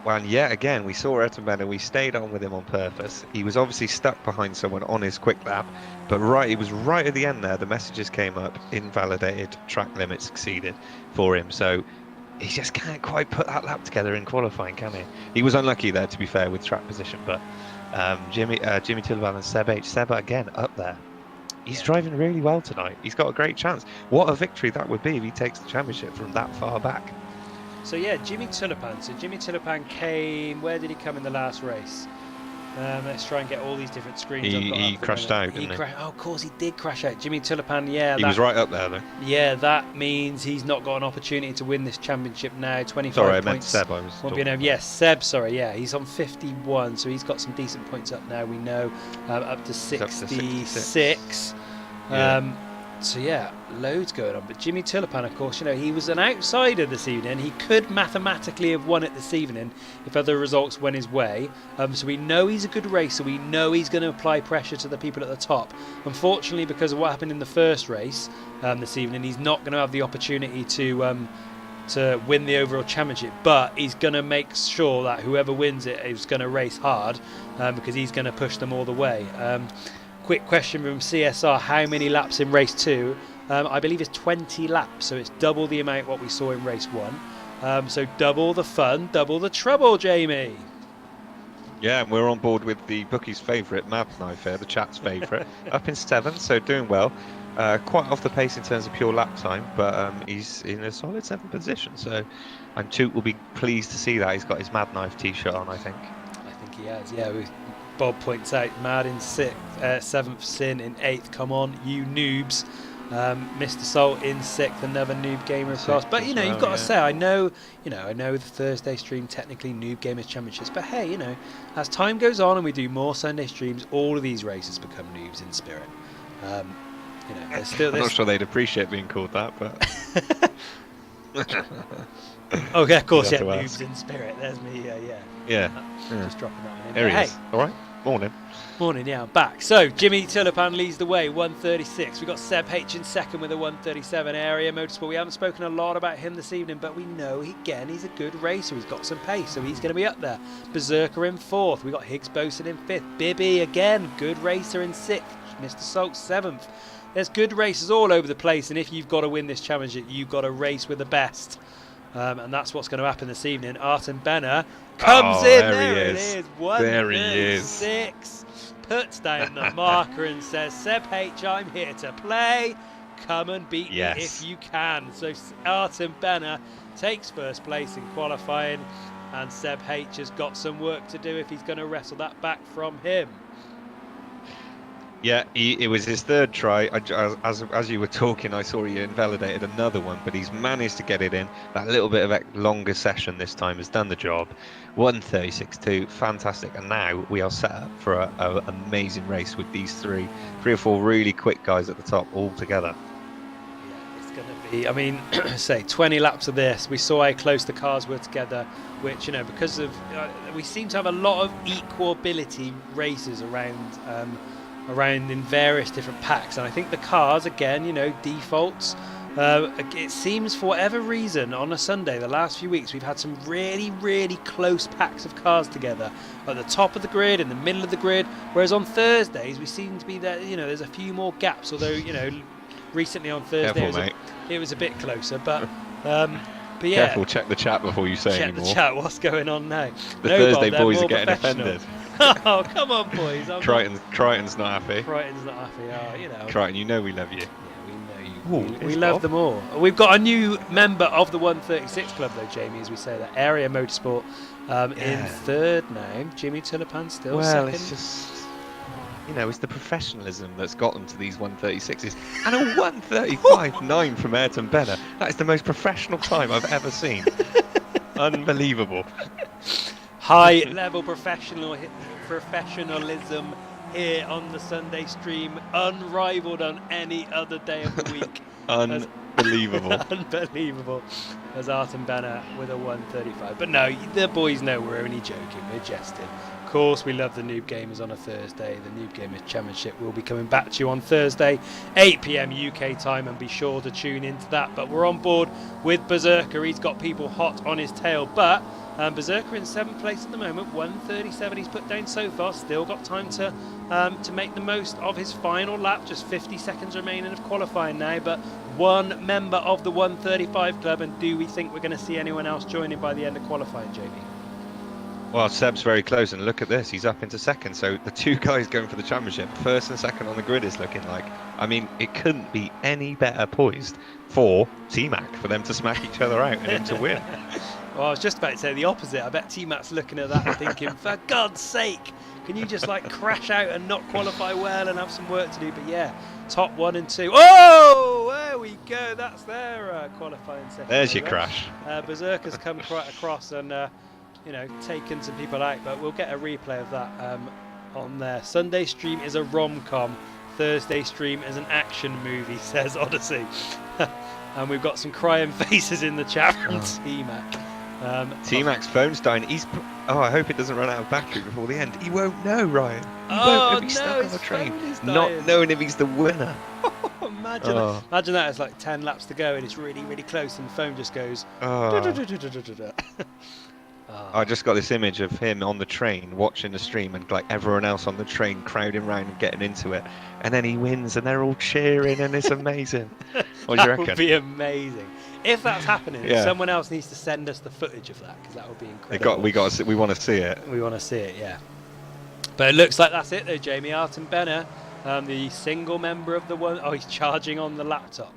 Well, and yet again, we saw Artem Bennett. We stayed on with him on purpose. He was obviously stuck behind someone on his quick lap, but he was right at the end there. The messages came up, invalidated, track limit succeeded for him. So he just can't quite put that lap together in qualifying, can he? He was unlucky there, to be fair, with track position. But Jimmy Tullapan and Seb H. Seb again up there. He's driving really well tonight. He's got a great chance. What a victory that would be if he takes the championship from that far back. So yeah, Jimmy Tullapan. So Jimmy Tullapan came. Where did he come in the last race? Let's try and get all these different screens. He crashed out, didn't he? Oh, of course he did crash out. Jimmy Tullapan. Yeah, he was right up there though. Yeah, that means he's not got an opportunity to win this championship now. 25 sorry, points. I meant Seb. I was won't be an yes, Seb. Sorry, yeah, he's on 51, so he's got some decent points up now. We know up to 66. So yeah, loads going on. But Jimmy Tullapan, of course, he was an outsider this evening. He could mathematically have won it this evening if other results went his way. So we know he's a good racer. We know he's going to apply pressure to the people at the top. Unfortunately, because of what happened in the first race this evening, he's not going to have the opportunity to win the overall championship. But he's going to make sure that whoever wins it is going to race hard because he's going to push them all the way. Quick question from CSR, how many laps in race 2? I believe it's 20 laps, so it's double the amount what we saw in race 1. So double the fun, double the trouble, Jamie. Yeah, and we're on board with the bookie's favourite, Mad Knife here, the chat's favourite. Up in 7th, so doing well. Quite off the pace in terms of pure lap time, but he's in a solid 7th position. So I'm Toot will be pleased to see that. He's got his Mad Knife t-shirt on, I think. I think he has, yeah. Bob points out Mad in 7th, Sin in 8th. Come on, you noobs. Mr. Salt in 6th, another Noob Gamer of course. But you've got to say, I know the Thursday stream technically Noob Gamers Championships, but hey, as time goes on and we do more Sunday streams, all of these races become noobs in spirit. There's still. I'm not sure they'd appreciate being called that, but. Okay, of course, yeah, noobs in spirit. There's me, Yeah. Just dropping that one in. There he is. All right. Morning, yeah, I'm back. So, Jimmy Tullapan leads the way, 136. We've got Seb H in 2nd with a 137. Area Motorsport. We haven't spoken a lot about him this evening, but we know, he's a good racer. He's got some pace, so he's going to be up there. Berserker in 4th. We've got Higgs Boson in 5th. Bibby, again, good racer in 6th. Mr. Salt, 7th. There's good racers all over the place, and if you've got to win this championship, you've got to race with the best. And that's what's going to happen this evening. Artem Bennett comes in. There it is. 136. Puts down the marker and says, Seb H, I'm here to play. Come and beat me if you can. So Artem Bennett takes first place in qualifying. And Seb H has got some work to do if he's going to wrestle that back from him. Yeah, it was his 3rd try. As you were talking, I saw he invalidated another one, but he's managed to get it in. That little bit of a longer session this time has done the job. 136.2, fantastic. And now we are set up for an amazing race with these three or four really quick guys at the top all together. Yeah, it's going to be, I mean, say 20 laps of this. We saw how close the cars were together, which, because of, we seem to have a lot of equal ability races around in various different packs, and I think the cars again, defaults. It seems for whatever reason on a Sunday, the last few weeks, we've had some really, really close packs of cars together at the top of the grid, in the middle of the grid. Whereas on Thursdays, we seem to be there. There's a few more gaps. Although recently on Thursday it was a bit closer, but yeah. Careful, check the chat before you say anymore. Check the chat. What's going on now? The Thursday boys are getting offended. Oh, come on, boys. Crichton's not happy. Crichton's not happy. Crichton, we love you. Yeah, we know you. We love them all. We've got a new member of the 136 Club, though, Jamie, as we say that. Area Motorsport In third now, Jimmy Tulipan still Well, second. it's just, it's the professionalism that's got them to these 136s. And a 135.9 from Ayrton Benner. That is the most professional time I've ever seen. Unbelievable. High level professionalism here on the Sunday stream, unrivaled on any other day of the week. Unbelievable. Unbelievable, as Ayrton Benner with a 135. But no, the boys know we're only joking, we're jesting. Of course, we love the Noob Gamers on a Thursday. The Noob Gamers Championship will be coming back to you on Thursday, 8 p.m. UK time, and be sure to tune into that. But we're on board with Berserker. He's got people hot on his tail, but Berserker in 7th place at the moment, 137 he's put down so far. Still got time to make the most of his final lap. Just 50 seconds remaining of qualifying now, but one member of the 135 club. And do we think we're going to see anyone else joining by the end of qualifying, Jamie? Well, Seb's very close, and look at this, he's up into second. So the two guys going for the championship, first and second on the grid, is looking like, I mean, it couldn't be any better poised for T-Mac, for them to smack each other out and him to win. Well, I was just about to say the opposite. I bet T-Mac's looking at that and thinking, for God's sake, can you just like crash out and not qualify well and have some work to do? But yeah, top 1 and 2. Oh, there we go. That's their qualifying session. There's your crash. Berserker's come right across and, taken some people out. But we'll get a replay of that on there. Sunday stream is a rom-com. Thursday stream is an action movie, says Odyssey. And we've got some crying faces in the chat from T-Mac. T-Mac's phone's dying. I hope it doesn't run out of battery before the end. He won't know, Ryan. He won't be stuck on the train, not knowing if he's the winner. Imagine that. It's like 10 laps to go and it's really, really close, and the phone just goes. I just got this image of him on the train watching the stream, and like everyone else on the train crowding around and getting into it, and then he wins and they're all cheering and it's amazing. What do you reckon? That would be amazing. If that's happening, someone else needs to send us the footage of that, because that would be incredible. We want to see it. We want to see it, yeah. But it looks like that's it though, Jamie. Ayrton Benner, the single member of the one. Oh, he's charging on the laptop.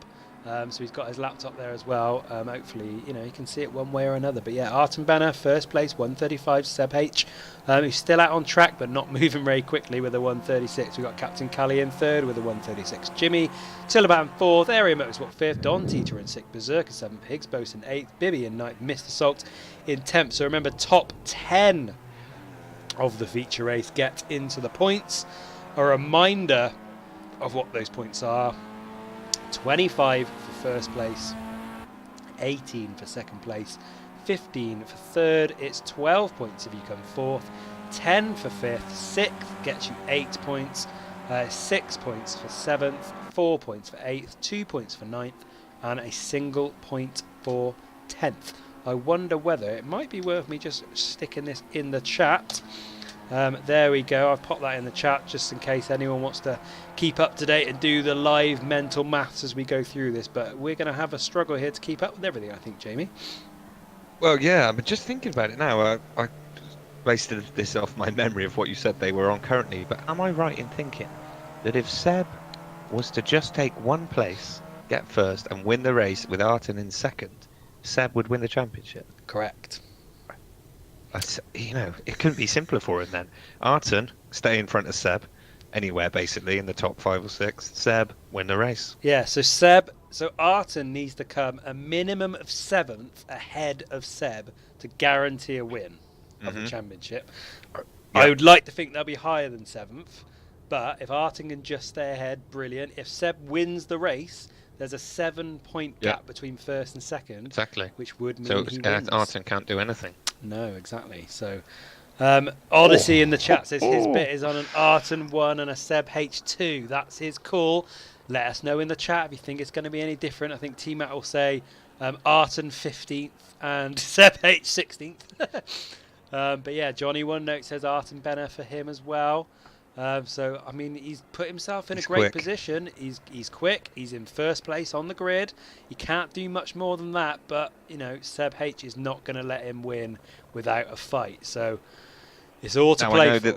So he's got his laptop there as well. Hopefully, you can see it one way or another. But yeah, Ayrton Benner, first place, 135. Seb H, who's still out on track but not moving very quickly with a 136. We've got Captain Callie in third with a 136. Jimmy Tulipan fourth. Area Motorsport fifth. Don Teeter in sixth. Berserker seventh. Higgs Bose in eighth. Bibby in ninth. Mr. Salt in 10th. So remember, top 10 of the feature race get into the points. A reminder of what those points are: 25 for first place, 18 for second place, 15 for third. It's 12 points if you come fourth, 10 for fifth, sixth gets you 8 points, 6 points for seventh, 4 points for eighth, 2 points for ninth, and a single point for 10th. I wonder whether it might be worth me just sticking this in the chat. There we go. I've popped that in the chat just in case anyone wants to keep up to date and do the live mental maths as we go through this. But we're going to have a struggle here to keep up with everything, I think, Jamie. Well, yeah, but just thinking about it now, I based this off my memory of what you said they were on currently. But am I right in thinking that if Seb was to just take one place, get first, and win the race with Ayrton in second, Seb would win the championship? Correct. It couldn't be simpler for him then. Ayrton stay in front of Seb, anywhere basically in the top 5 or 6. Seb win the race. Yeah, so Ayrton needs to come a minimum of 7th ahead of Seb to guarantee a win of the championship. Yeah. I would like to think they'll be higher than 7th, but if Ayrton can just stay ahead, brilliant. If Seb wins the race, there's a 7-point gap between first and second. Exactly. Which would mean he wins. wins. Ayrton can't do anything. No, exactly. So, Odyssey in the chat says his bit is on an Ayrton 1 and a Seb H2. That's his call. Let us know in the chat if you think it's going to be any different. I think T-Mac will say Ayrton 15th and Seb H 16th. But yeah, Johnny One Note says Ayrton Benner for him as well. So, I mean, he's put himself in a great position. He's quick. He's in first place on the grid. He can't do much more than that. But, Seb H is not going to let him win without a fight. So, it's all to play for.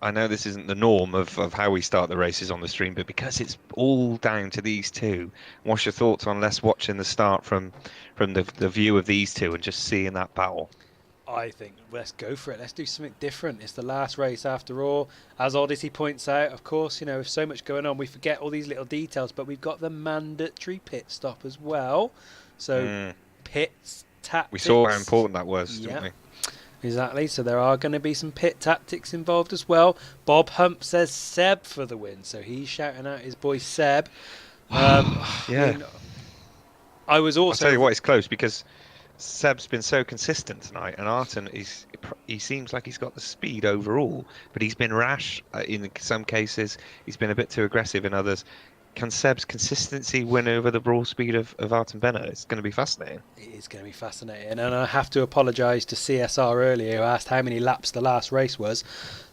I know this isn't the norm of how we start the races on the stream, but because it's all down to these two, what's your thoughts on watching the start from the view of these two and just seeing that battle? I think let's go for it. Let's do something different. It's the last race after all. As Odyssey points out, of course, you know, with so much going on, we forget all these little details, but we've got the mandatory pit stop as well. So pits, tactics. We saw how important that was, didn't we? Exactly. So there are going to be some pit tactics involved as well. Bob Hump says Seb for the win. So he's shouting out his boy Seb. Yeah. I was also... I'll tell you what, it's close because Seb's been so consistent tonight, and Arton he seems like he's got the speed overall, but he's been rash in some cases. He's been a bit too aggressive in others. Can Seb's consistency win over the raw speed of Arton Bennett? It's going to be fascinating. It is going to be fascinating, and I have to apologise to CSR earlier, who asked how many laps the last race was.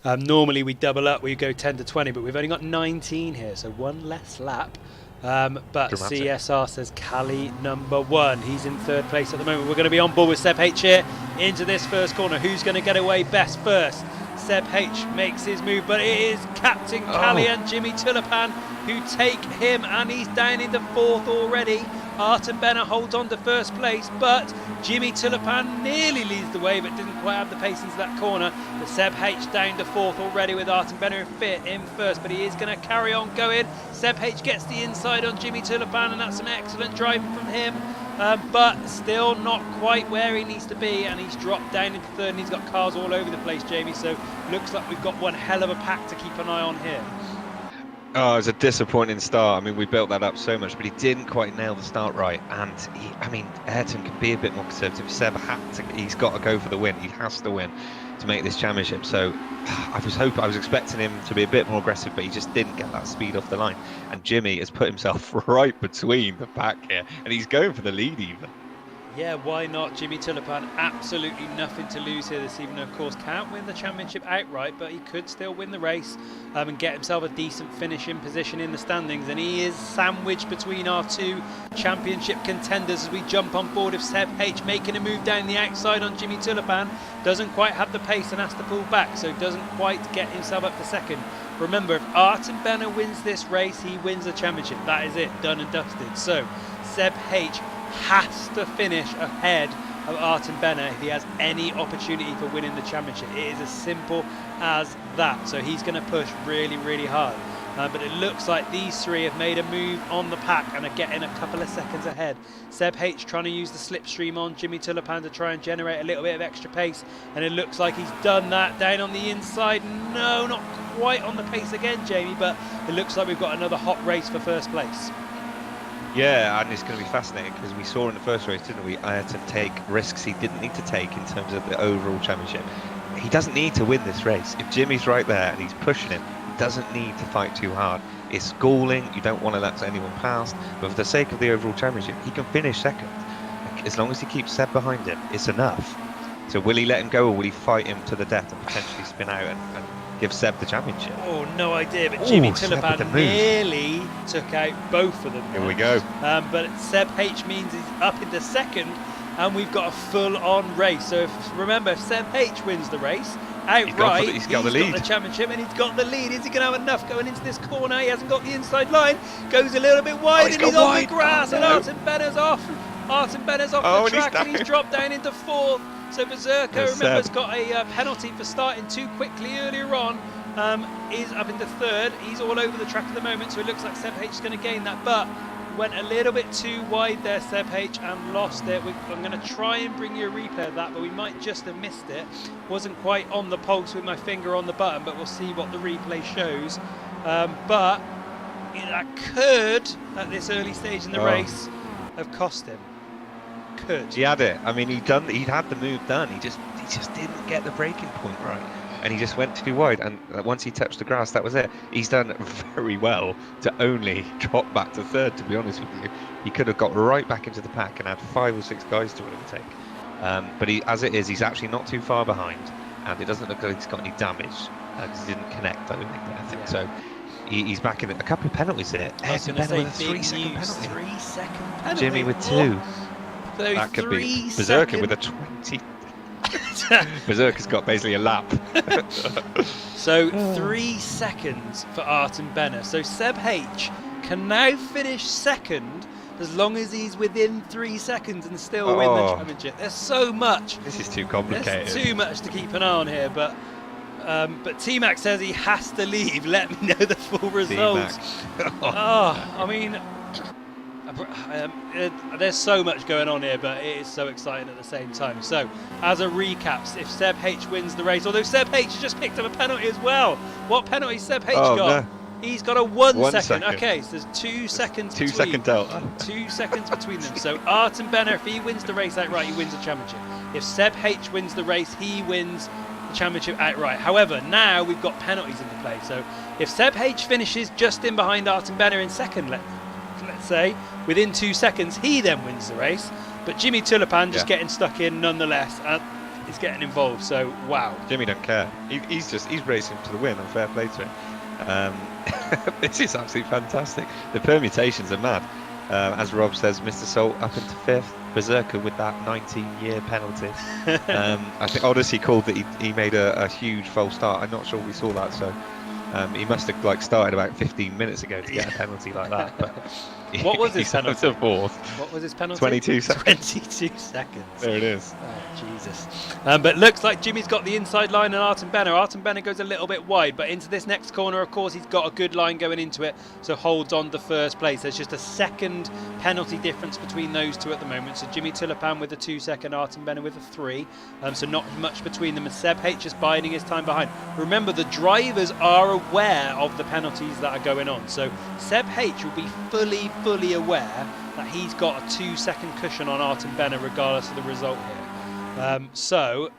Normally we double up, we go 10 to 20, but we've only got 19 here, so one less lap. But Dramatic. CSR says Cali number 1. He's in third place at the moment. We're going to be on board with Seb H here into this first corner. Who's going to get away best first? Seb H makes his move, but it is Captain Cali and Jimmy Tulipan who take him, and he's down into fourth already. Arton Bennett holds on to first place, but Jimmy Tulipan nearly leads the way, but didn't quite have the pace into that corner. But Seb H down to fourth already with Arton Bennett in first, but he is going to carry on going. Seb H gets the inside on Jimmy Tulipan, and that's an excellent driving from him. But still not quite where he needs to be, and he's dropped down into third, and he's got cars all over the place, Jamie, so looks like we've got one hell of a pack to keep an eye on here. Oh, it was a disappointing start. I mean, we built that up so much, but he didn't quite nail the start right. And Ayrton can be a bit more conservative. Seb he's got to go for the win. He has to win to make this championship. So I was expecting him to be a bit more aggressive, but he just didn't get that speed off the line. And Jimmy has put himself right between the pack here, and he's going for the lead even. Yeah, why not? Jimmy Tulipan, absolutely nothing to lose here this evening. Of course, can't win the championship outright, but he could still win the race and get himself a decent finishing position in the standings. And he is sandwiched between our two championship contenders as we jump on board of Seb H, making a move down the outside on Jimmy Tulipan. Doesn't quite have the pace and has to pull back, so doesn't quite get himself up to second. Remember, if Arton Bennett wins this race, he wins the championship. That is it, done and dusted. So, Seb H has to finish ahead of Arton Bennett if he has any opportunity for winning the championship. It is as simple as that. So he's going to push really, really hard. But it looks like these three have made a move on the pack and are getting a couple of seconds ahead. Seb H trying to use the slipstream on Jimmy Tulipan to try and generate a little bit of extra pace, and it looks like he's done that down on the inside. No, not quite on the pace again, Jamie, but it looks like we've got another hot race for first place. Yeah, and it's going to be fascinating because we saw in the first race, didn't we, Ayrton take risks he didn't need to take in terms of the overall championship. He doesn't need to win this race. If Jimmy's right there and he's pushing him, he doesn't need to fight too hard. It's schooling, you don't want to let anyone past, but for the sake of the overall championship, he can finish second. As long as he keeps Seb behind him, it's enough. So will he let him go, or will he fight him to the death and potentially spin out and give Seb the championship? Oh, no idea, but Jimmy Tulipan nearly took out both of them. Here we go. But Seb H means he's up into second, and we've got a full-on race. So remember, if Seb H wins the race outright, he's got the championship, and he's got the lead. Is he going to have enough going into this corner? He hasn't got the inside line. Goes a little bit wide, and he's on the grass, and Arton Bennett's off. Arton Bennett's off the track, and he's dropped down into fourth. So Berserker, remember, has got a penalty for starting too quickly earlier on. Is up into third. He's all over the track at the moment, so it looks like Seb H is going to gain that. But went a little bit too wide there, Seb H, and lost it. I'm going to try and bring you a replay of that, but we might just have missed it. Wasn't quite on the pulse with my finger on the button, but we'll see what the replay shows. But that could, at this early stage in the race, have cost him. Could. He had it. I mean, he'd had the move done. He just didn't get the braking point right, and he just went too wide. And once he touched the grass, that was it. He's done very well to only drop back to third. To be honest with you, he could have got right back into the pack and had 5 or 6 guys to overtake. But as it is, he's actually not too far behind, and it doesn't look like he's got any damage because he didn't connect. I don't think. I think so. He's back in it. A couple of penalties in it. I was going to say, big news. 3-second penalty. Jimmy with 2. So that could be Berserker with a 20. Berserker's got basically a lap. So 3 seconds for Arton Bennett. So Seb H can now finish second as long as he's within 3 seconds and still win the championship. There's so much. This is too complicated. There's too much to keep an eye on here, but T-Mac says he has to leave. Let me know the full results. I mean, there's so much going on here, but it is so exciting at the same time. So, as a recap, if Seb H wins the race, although Seb H has just picked up a penalty as well. What penalty Seb H got? No. He's got a 1 second. Okay, so there's 2 seconds. 2 second delta. 2 seconds between them. So Artem Benner, if he wins the race outright, he wins the championship. If Seb H wins the race, he wins the championship outright. However, now we've got penalties into play. So if Seb H finishes just in behind Artem Benner in second, let's say, within 2 seconds, he then wins the race. But Jimmy Tulipan just getting stuck in nonetheless. Is getting involved. So wow. Jimmy don't care. He's racing to the win, and fair play to him. This is absolutely fantastic. The permutations are mad. As Rob says, Mr. Salt up into 5th. Berserker with that 19-year penalty. I think Odyssey called that he made a huge false start. I'm not sure we saw that, so he must have started about 15 minutes ago to get a penalty like that. But what was his penalty? To 4th. What was his penalty? 22 seconds. 22 seconds. There it is. Oh, Jesus. But looks like Jimmy's got the inside line and Artem Benner. Artem Benner goes a little bit wide, but into this next corner, of course, he's got a good line going into it, so holds on to first place. There's just a second penalty difference between those two at the moment. So Jimmy Tulipan with a 2 second, Artem Benner with a 3. So not much between them, and Seb H is biding his time behind. Remember, the drivers are aware of the penalties that are going on. So Seb H will be fully aware that he's got a 2 second cushion on Artem Benner regardless of the result here. So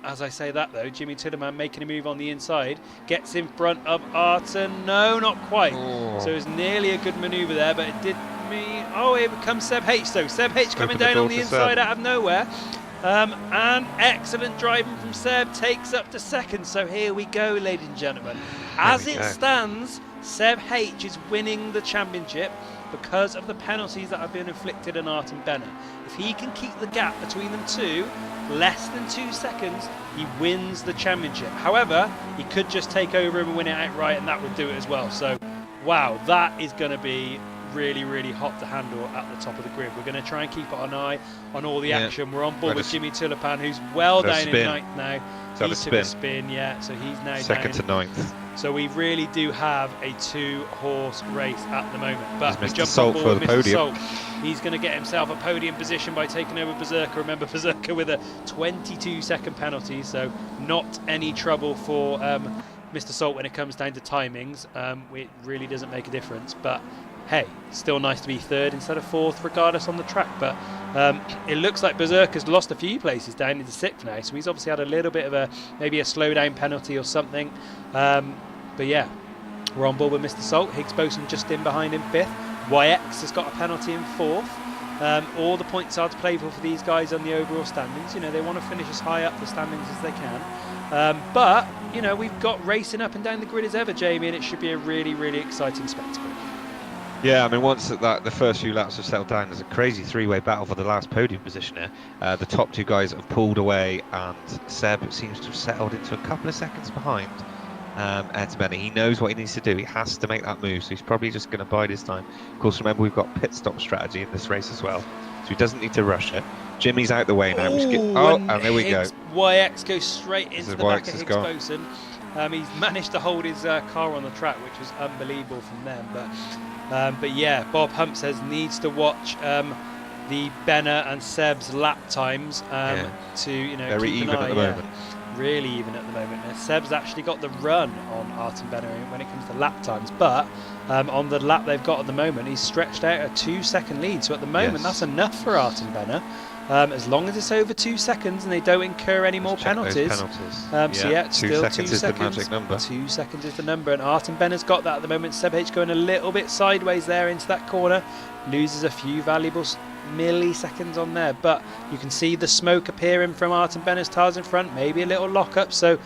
as I say that though, Jimmy Tulipan making a move on the inside, gets in front of Artem. No, not quite. So it was nearly a good manoeuvre there, but it did me. Oh, here comes Seb H. So Seb H coming down on the inside out of nowhere. And excellent driving from Seb, takes up to second. So here we go, ladies and gentlemen. As it stands, Seb H is winning the championship because of the penalties that have been inflicted on Artem Benner. If he can keep the gap between them two less than 2 seconds, he wins the championship. However, he could just take over and win it outright, and that would do it as well. So, wow, that is going to be really hot to handle at the top of the grid. We're going to try and keep an eye on all the action. We're on board with Jimmy Tulipan, who's well down in 9th now. He took a spin, so he's now second to 9th. So we really do have a 2-horse race at the moment. But we Mr. Salt for the podium. He's going to get himself a podium position by taking over Berserker. Remember, Berserker with a 22-second penalty, so not any trouble for Mr. Salt when it comes down to timings. It really doesn't make a difference. But hey, still nice to be 3rd instead of 4th, regardless on the track. But it looks like Berserker's lost a few places down into 6th now, so he's obviously had a little bit of maybe a slowdown penalty or something. But yeah, we're on board with Mr. Salt. Higgs Boson just in behind him 5th. YX has got a penalty in 4th. All the points are to play for these guys on the overall standings. You know, they want to finish as high up the standings as they can. But, you know, we've got racing up and down the grid as ever, Jamie, and it should be a really exciting spectacle. Yeah, I mean, once the first few laps have settled down, there's a crazy 3-way battle for the last podium position here. The top 2 guys have pulled away, and Seb seems to have settled into a couple of seconds behind Artem Benner. He knows what he needs to do. He has to make that move, so he's probably just going to bide his time. Of course, remember, we've got pit stop strategy in this race as well, so he doesn't need to rush it. Jimmy's out the way now. And there we go. YX goes straight into the back of Higgs Boson. He's managed to hold his car on the track, which was unbelievable from them. But yeah, Bob Hump says needs to watch the Benner and Seb's lap times to very keep even an eye, at the moment. Really even at the moment. Now, Seb's actually got the run on Artem Benner when it comes to lap times, but on the lap they've got at the moment, he's stretched out a 2-second lead. So at the moment, that's enough for Artem Benner. As long as it's over 2 seconds and they don't incur any more penalties. So yeah, 2 still seconds 2 is seconds. the magic number. 2 seconds is the number, and Artem Benner's got that at the moment. Seb H going a little bit sideways there into that corner, loses a few valuable milliseconds on there, but you can see the smoke appearing from Artem Benner's tyres in front, maybe a little lock-up. So,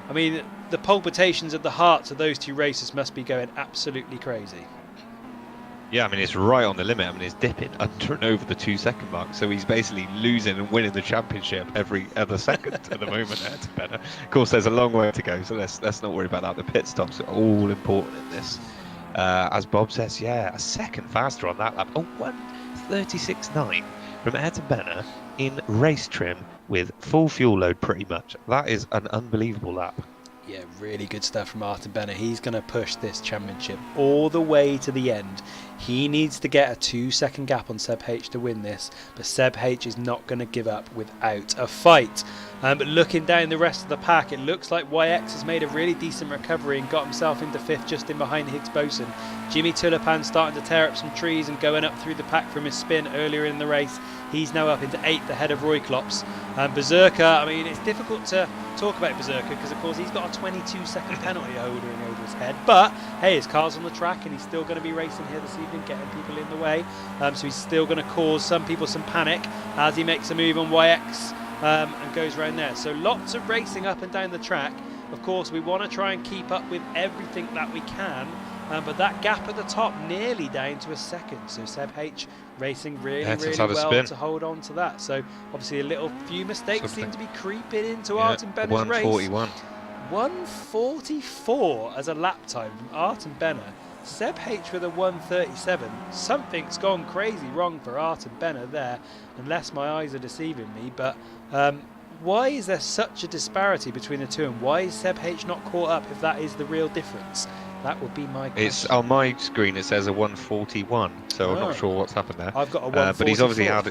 I mean, the palpitations of the hearts of those two racers must be going absolutely crazy. Yeah, I mean, it's right on the limit. I mean, it's dipping under and over the 2 second mark. So he's basically losing and winning the championship every other second at the moment. Artem Benner. Of course, there's a long way to go, so let's not worry about that. The pit stops are all important in this. As Bob says, yeah, a second faster on that lap. A 1:36.9 from Ayrton Benner in race trim with full fuel load pretty much. That is an unbelievable lap. Yeah, really good stuff from Ayrton Benner. He's going to push this championship all the way to the end. He needs to get a 2-second gap on Seb H to win this, but Seb H is not going to give up without a fight. But looking down the rest of the pack, it looks like YX has made a really decent recovery and got himself into 5th just in behind Higgs Boson. Jimmy Tulipan starting to tear up some trees and going up through the pack from his spin earlier in the race. He's now up into 8th ahead of Roy Klops. Berserker, I mean, it's difficult to talk about Berserker because, of course, he's got a 22-second penalty holding over his head. But, hey, his car's on the track and he's still going to be racing here this evening, getting people in the way. So he's still going to cause some people some panic as he makes a move on YX and goes around there. So lots of racing up and down the track. Of course, we want to try and keep up with everything that we can. But that gap at the top nearly down to a second. So Seb H racing really well to hold on to that. So obviously a few mistakes seem to be creeping into Ayrton Benner's race. 1:41. 1:44 as a lap time from Ayrton Benner. Seb H with a 1:37. Something's gone crazy wrong for Ayrton Benner there, unless my eyes are deceiving me. But why is there such a disparity between the two, and why is Seb H not caught up if that is the real difference? That would be my question. It's on my screen. It says a 1:41, so I'm not sure what's happened there. I've got a 1:44. But he's obviously out.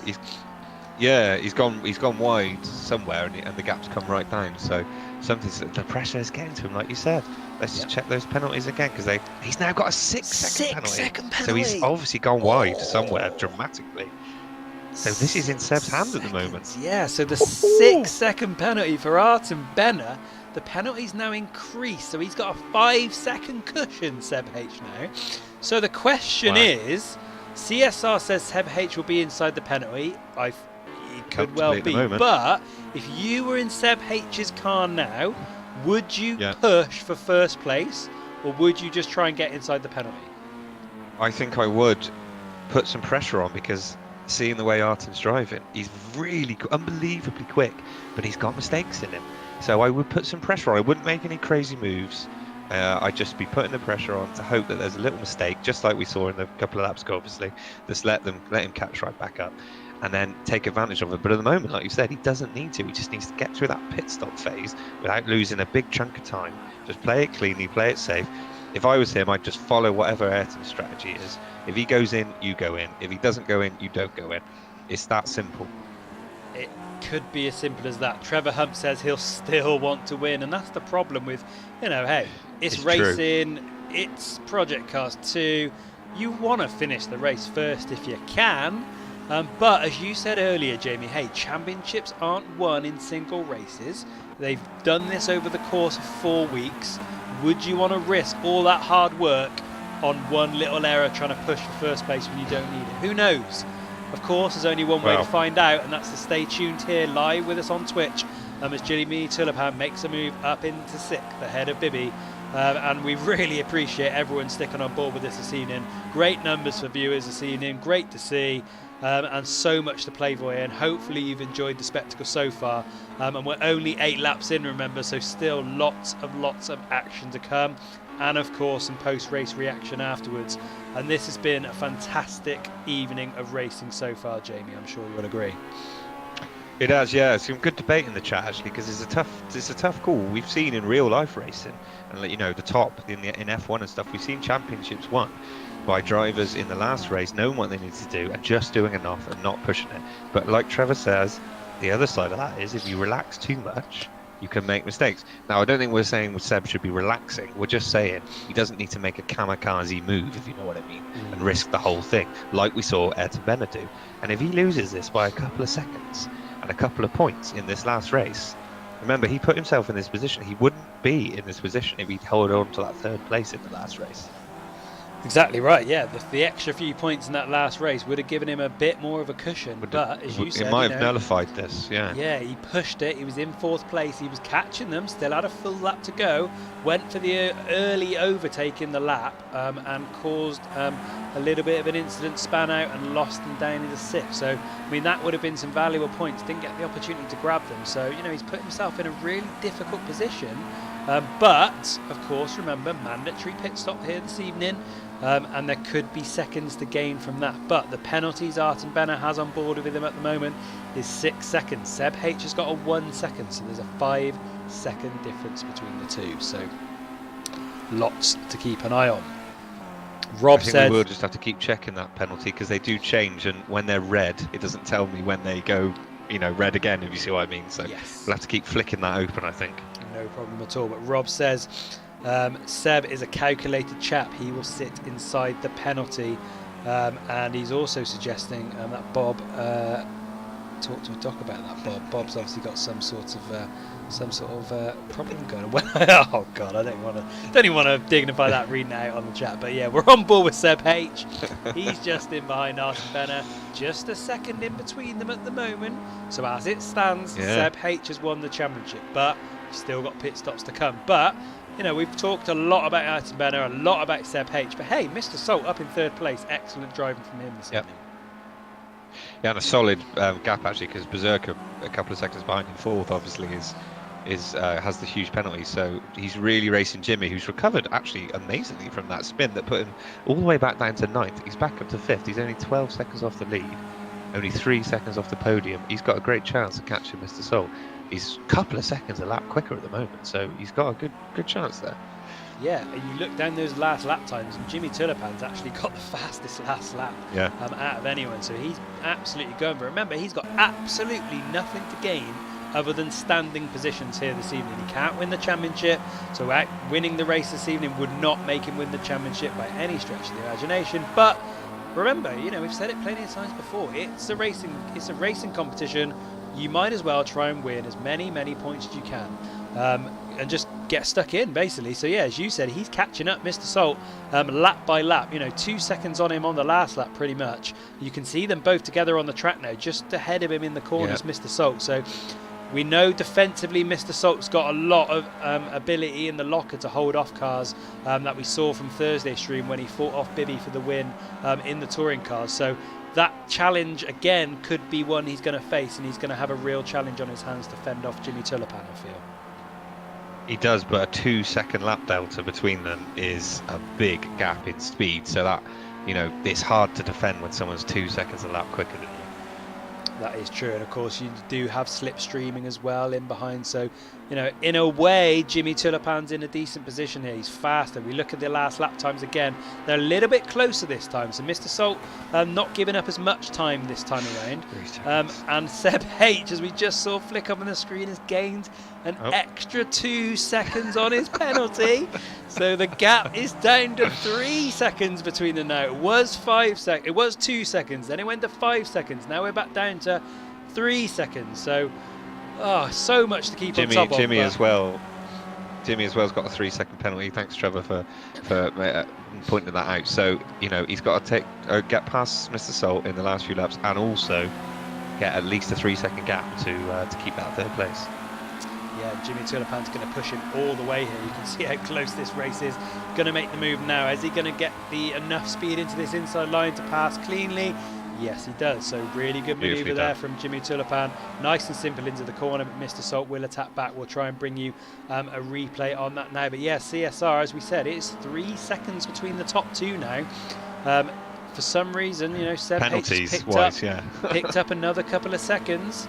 He's gone wide somewhere, and the gap's come right down. So the pressure is getting to him, like you said. Let's just check those penalties again because he's now got a 6-second penalty. So he's obviously gone wide somewhere dramatically. So this is in Seb's hands at the moment. Yeah. So the 6-second penalty for Ayrton Benner. The penalty's now increased, so he's got a 5-second cushion, Seb H now. So the question is, CSR says Seb H will be inside the penalty. It could well be, but if you were in Seb H's car now, would you push for first place, or would you just try and get inside the penalty? I think I would put some pressure on because seeing the way Ayrton's driving, he's really unbelievably quick, but he's got mistakes in him. So I would put some pressure on. I wouldn't make any crazy moves. I'd just be putting the pressure on to hope that there's a little mistake, just like we saw in the couple of laps ago, obviously. Just let him catch right back up and then take advantage of it. But at the moment, like you said, he doesn't need to. He just needs to get through that pit stop phase without losing a big chunk of time. Just play it cleanly, play it safe. If I was him, I'd just follow whatever Ayrton's strategy is. If he goes in, you go in. If he doesn't go in, you don't go in. It's that simple. It could be as simple as that. Trevor Hump says he'll still want to win, and that's the problem with, hey, it's racing, it's Project Cars 2. You want to finish the race first if you can, but as you said earlier, Jamie, hey, championships aren't won in single races. They've done this over the course of 4 weeks. Would you want to risk all that hard work on one little error trying to push for first place when you don't need it? Who knows? Of course, there's only one way to find out, and that's to stay tuned here live with us on Twitch as Jimmy Tulipan makes a move up into 6th ahead of Bibby. And we really appreciate everyone sticking on board with this this evening. Great numbers for viewers this evening, great to see, and so much to play for, and hopefully you've enjoyed the spectacle so far. And we're only 8 laps in, remember, so still lots of action to come. And of course some post-race reaction afterwards. And this has been a fantastic evening of racing so far, Jamie. I'm sure you would agree. It has, yeah. Some good debate in the chat actually, because it's a tough call. We've seen in real life racing, and the top in F1 and stuff. We've seen championships won by drivers in the last race knowing what they need to do and just doing enough and not pushing it. But like Trevor says, the other side of that is if you relax too much, you can make mistakes. Now, I don't think we're saying Seb should be relaxing. We're just saying he doesn't need to make a kamikaze move, if you know what I mean, and risk the whole thing, like we saw Ayrton Benner do. And if he loses this by a couple of seconds and a couple of points in this last race, remember, he put himself in this position. He wouldn't be in this position if he'd held on to that 3rd place in the last race. Exactly right, yeah. The extra few points in that last race would have given him a bit more of a cushion. But as you said, it might have nullified this, yeah. Yeah, he pushed it. He was in 4th place. He was catching them, still had a full lap to go. Went for the early overtake in the lap and caused a little bit of an incident, span out and lost them down into 6th. So, I mean, that would have been some valuable points. Didn't get the opportunity to grab them. So, he's put himself in a really difficult position But, of course, remember, mandatory pit stop here this evening, and there could be seconds to gain from that. But the penalties Artem Bene has on board with him at the moment is 6 seconds. Seb H has got a 1 second, so there's a 5-second difference between the two. So lots to keep an eye on. Rob I think said we will just have to keep checking that penalty because they do change, and when they're red, it doesn't tell me when they go, red again, if you see what I mean. So yes, we'll have to keep flicking that open, I think. no problem at all. But Rob says Seb is a calculated chap. He will sit inside the penalty, and he's also suggesting that Bob talk to a doc about that. Bob's obviously got some sort of problem going on. Oh God, I don't even want to dignify that reading out on the chat. But yeah, we're on board with Seb H. He's just in behind Artem Bene, just a second in between them at the moment. So as it stands, Seb H has won the championship, but still got pit stops to come. But we've talked a lot about Artem Bene, a lot about Seb H. But hey, Mr. Salt up in third place. Excellent driving from him this evening. Yeah, and a solid gap actually, because Berserker a couple of seconds behind in fourth, obviously has the huge penalty. So he's really racing Jimmy, who's recovered actually amazingly from that spin that put him all the way back down to ninth. He's back up to fifth. He's only 12 seconds off the lead, only 3 seconds off the podium. He's got a great chance of catching Mr. Salt. He's a couple of seconds a lap quicker at the moment, so he's got a good chance there. Yeah, and you look down those last lap times, and Jimmy Tulipan's actually got the fastest last lap out of anyone, so he's absolutely going. But remember, he's got absolutely nothing to gain other than standing positions here this evening. He can't win the championship, so winning the race this evening would not make him win the championship by any stretch of the imagination. But remember, we've said it plenty of times before, it's a racing competition. You might as well try and win as many points as you can, and just get stuck in, basically. So yeah, as you said, he's catching up Mr. Salt lap by lap. 2 seconds on him on the last lap, pretty much. You can see them both together on the track now, just ahead of him in the corners, Mr. Salt. So we know defensively Mr. Salt's got a lot of ability in the locker to hold off cars that we saw from Thursday's stream when he fought off Bibby for the win in the touring cars. So that challenge again could be one he's going to face, and he's going to have a real challenge on his hands to fend off Jimmy Tulipan, I feel. He does, but a 2 second lap delta between them is a big gap in speed, so that it's hard to defend when someone's 2 seconds a lap quicker than you. That is true, and of course you do have slipstreaming as well in behind, so in a way Jimmy Tulipan's in a decent position here. He's faster. We look at the last lap times again, they're a little bit closer this time, so Mr. Salt not giving up as much time this time around, and Seb H, as we just saw flick up on the screen, has gained an extra 2 seconds on his penalty. So the gap is down to 3 seconds between them now. It was 2 seconds, then it went to 5 seconds. Now we're back down to 3 seconds. So, so much to keep on top of. Jimmy as well. Jimmy as well's got a 3 second penalty. Thanks, Trevor, for pointing that out. So he's got to get past Mr. Salt in the last few laps, and also get at least a 3 second gap to keep that third place. Yeah, Jimmy Tulipan's going to push him all the way here. You can see how close this race is. Going to make the move now. Is he going to get enough speed into this inside line to pass cleanly? Yes, he does. So really good manoeuvre there from Jimmy Tulipan. Nice and simple into the corner, but Mr. Salt will attack back. We'll try and bring you a replay on that now. But yeah, CSR, as we said, it's 3 seconds between the top two now. For some reason, Seb H picked up another couple of seconds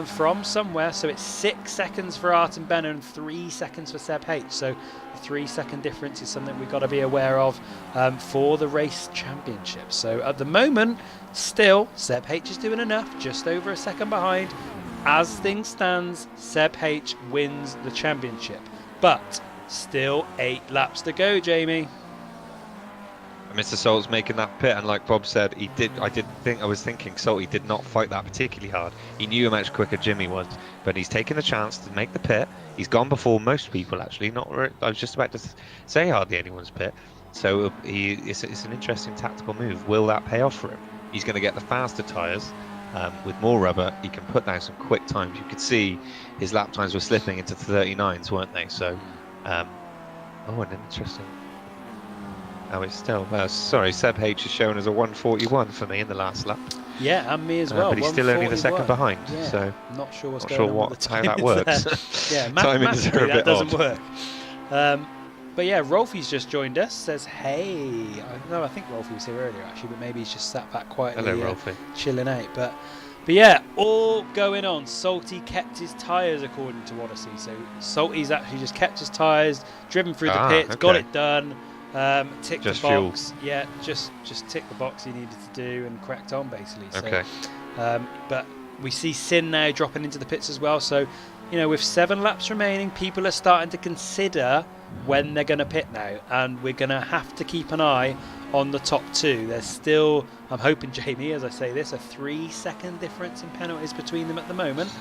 from somewhere, so it's 6 seconds for Artem Bene and 3 seconds for Seb H. So the 3 second difference is something we've got to be aware of for the race championship. So at the moment, still Seb H is doing enough, just over a second behind. As things stands, Seb H wins the championship, but still 8 laps to go, Jamie. Mr. Salt's making that pit, and like Bob said, I was thinking Salty did not fight that particularly hard. He knew how much quicker Jimmy was, but he's taken the chance to make the pit. He's gone before most people, actually. I was just about to say hardly anyone's pit. So it's an interesting tactical move. Will that pay off for him? He's going to get the faster tyres with more rubber. He can put down some quick times. You could see his lap times were slipping into 39s, weren't they? So, an interesting. Oh, it's still, sorry, Seb H is shown as a 141 for me in the last lap. Yeah, and me as well. But he's still only the second behind, yeah, so not sure how that works. Yeah, mathematically that doesn't work. But yeah, Rolfie's just joined us. Says, hey. I think Rolfie was here earlier actually, but maybe he's just sat back quietly, Hello, Rolfie. chilling out. But yeah, all going on. Salty kept his tyres according to Odyssey. So Salty's actually just kept his tyres, driven through the pits, got it done, ticked just the box. fuel. Yeah, just ticked the box he needed to do and cracked on basically. So, Okay. but we see Sin now dropping into the pits as well. So, with 7 laps remaining, people are starting to consider when they're going to pit now, and we're going to have to keep an eye on the top 2. There's still, I'm hoping, Jamie, as I say this, a 3-second difference in penalties between them at the moment.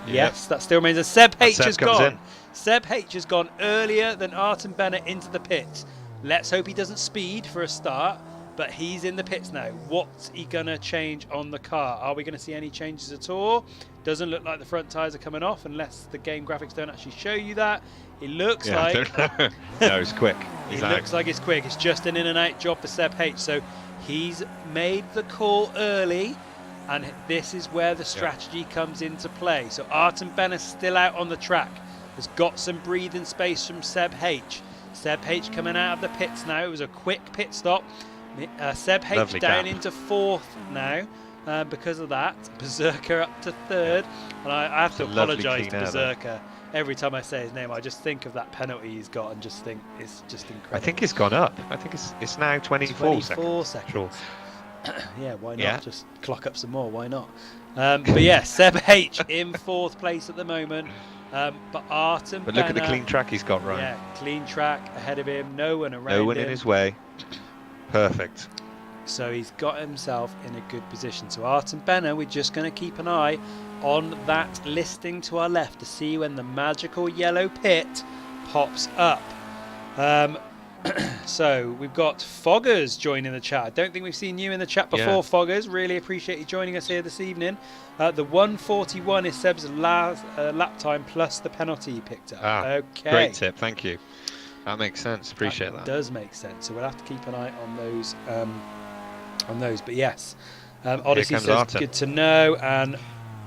Yep. Yes, that still remains. And Seb H has gone. In. Seb H has gone earlier than Artem Bennett into the pit. Let's hope he doesn't speed for a start, but he's in the pits now. What's he going to change on the car? Are we going to see any changes at all? Doesn't look like the front tyres are coming off unless the game graphics don't actually show you that. It looks like... No, it's quick. Looks like it's quick. It's just an in-and-out job for Seb H. So he's made the call early, and this is where the strategy comes into play. So Artem Bennett's still out on the track. Has got some breathing space from Seb H. Seb H coming out of the pits now. It was a quick pit stop. Seb H Lovely down gap. into 4th now because of that. Berserker up to 3rd. And I have to apologise to Berserker. Every time I say his name, I just think of that penalty he's got and just think it's just incredible. I think it's gone up. I think it's now 24 seconds. Sure. Yeah, why not? Yeah. Just clock up some more. Why not? But yeah, Seb H in 4th place at the moment. But Artem But look at the Bennett, clean track he's got, Ryan. Yeah, clean track ahead of him. No one around No one him. in his way. Perfect. So he's got himself in a good position. So Artem Bennett, we're just going to keep an eye on that listing to our left to see when the magical yellow pit pops up. So we've got Foggers joining the chat. I don't think we've seen you in the chat before, Foggers. Really appreciate you joining us here this evening. The 1:41 is Seb's last lap time plus the penalty he picked up. Okay. Great tip, thank you. That makes sense. Appreciate that. Does make sense. So we'll have to keep an eye on those. But yes, Odyssey says Artem. good to know, and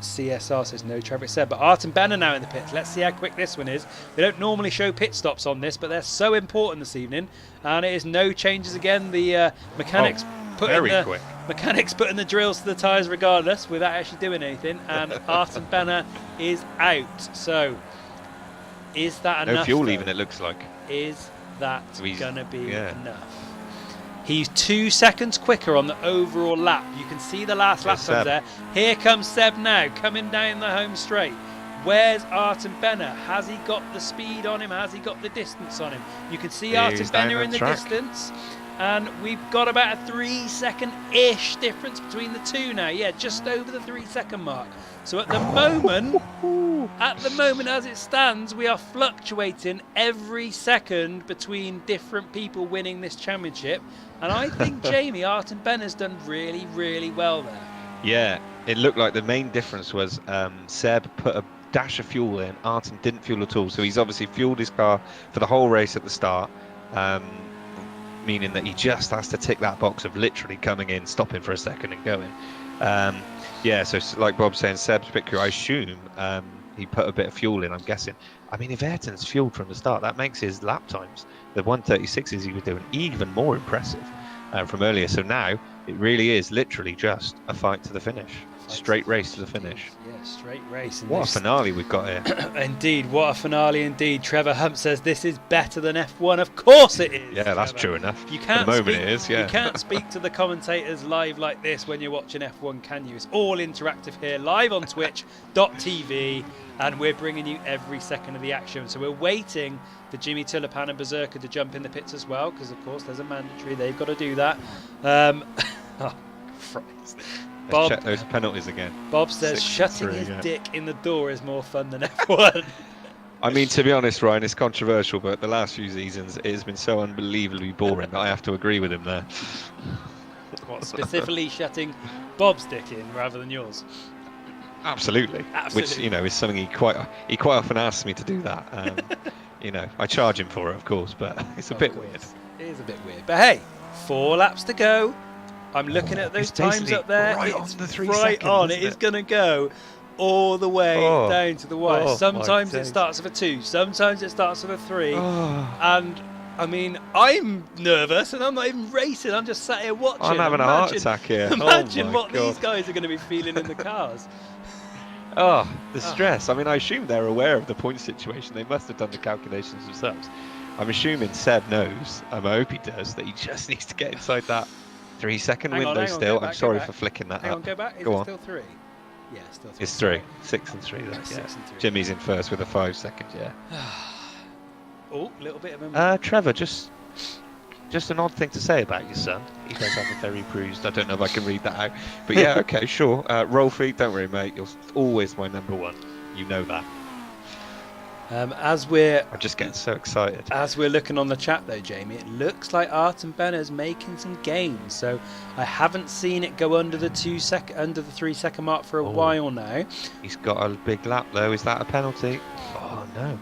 CSR says no traffic said. But Artem Bennett now in the pits. Let's see how quick this one is. We don't normally show pit stops on this, but they're so important this evening, and it is no changes again. The mechanics putting the drills to the tyres regardless without actually doing anything, and Artem Bennett is out. So is that enough? No fuel though? even, it looks like. Is that going to be enough? He's 2 seconds quicker on the overall lap. You can see the last lap times there. Here comes Seb now, coming down the home straight. Where's Artem Bennett? Has he got the speed on him? Has he got the distance on him? You can see Artem Bennett in the distance. And we've got about a 3-second-ish difference between the two now. Yeah, just over the 3-second mark. So at the moment as it stands, we are fluctuating every second between different people winning this championship. And I think, Jamie, Artem Bennett's done really, really well there. Yeah, it looked like the main difference was Seb put a dash of fuel in. Artem didn't fuel at all. So he's obviously fueled his car for the whole race at the start. Meaning that he just has to tick that box of literally coming in, stopping for a second and going. So like Bob's saying, Seb's victory, I assume he put a bit of fuel in, I'm guessing. I mean, if Ayrton's fueled from the start, that makes his lap times, the 1:36s he was doing, even more impressive from earlier. So now it really is literally just a fight to the finish. Straight race to the finish. Yeah, straight race. And what a finale we've got here. Indeed, what a finale indeed. Trevor Hump says this is better than F1. Of course it is. Yeah, that's true enough. You can't At the moment it is, yeah. You can't speak to the commentators live like this when you're watching F1, can you? It's all interactive here, live on twitch.tv, and we're bringing you every second of the action. So we're waiting for Jimmy Tulipan and Berserker to jump in the pits as well, because of course there's a mandatory. They've got to do that. Oh, Christ. Let's check those penalties again. Bob says shutting his dick in the door is more fun than F1. I mean, to be honest, Ryan, it's controversial, but the last few seasons it has been so unbelievably boring that I have to agree with him there. What, specifically shutting Bob's dick in rather than yours? Absolutely. Which, is something he quite often asks me to do that. I charge him for it, of course, but it's a bit weird. It is a bit weird. But hey, 4 laps to go. I'm looking at those times up there. Right it's on the 3 right seconds, on. It is going to go all the way down to the wire. Oh, Sometimes my it days. starts with a 2, sometimes it starts with a 3. Oh, And I mean, I'm nervous and I'm not even racing. I'm just sat here watching. I'm having a heart attack here. Imagine Oh my what God. these guys are going to be feeling in the cars. Oh, the stress. I mean, I assume they're aware of the point situation. They must have done the calculations themselves. I'm assuming Seb knows, I hope he does, that he just needs to get inside that 3-second Hang on, window hang on, still. go back, I'm sorry go back. for flicking that Hang up. on, go back. Is Go it on. still 3? Yeah, still 3. It's 3. 6 and 3. Then, 6 and 3. Jimmy's in first with a 5-second, yeah. Oh, little bit of a... Trevor, just an odd thing to say about your son. He does have a very bruised. I don't know if I can read that out, but yeah, okay, sure. Rolfie, don't worry, mate. You're always my number one. You know that. As we're I'm just getting so excited. looking on the chat though, Jamie, it looks like Artem Benner's making some gains. So I haven't seen it go under the 3-second mark for a while now. He's got a big lap though. Is that a penalty? Oh no.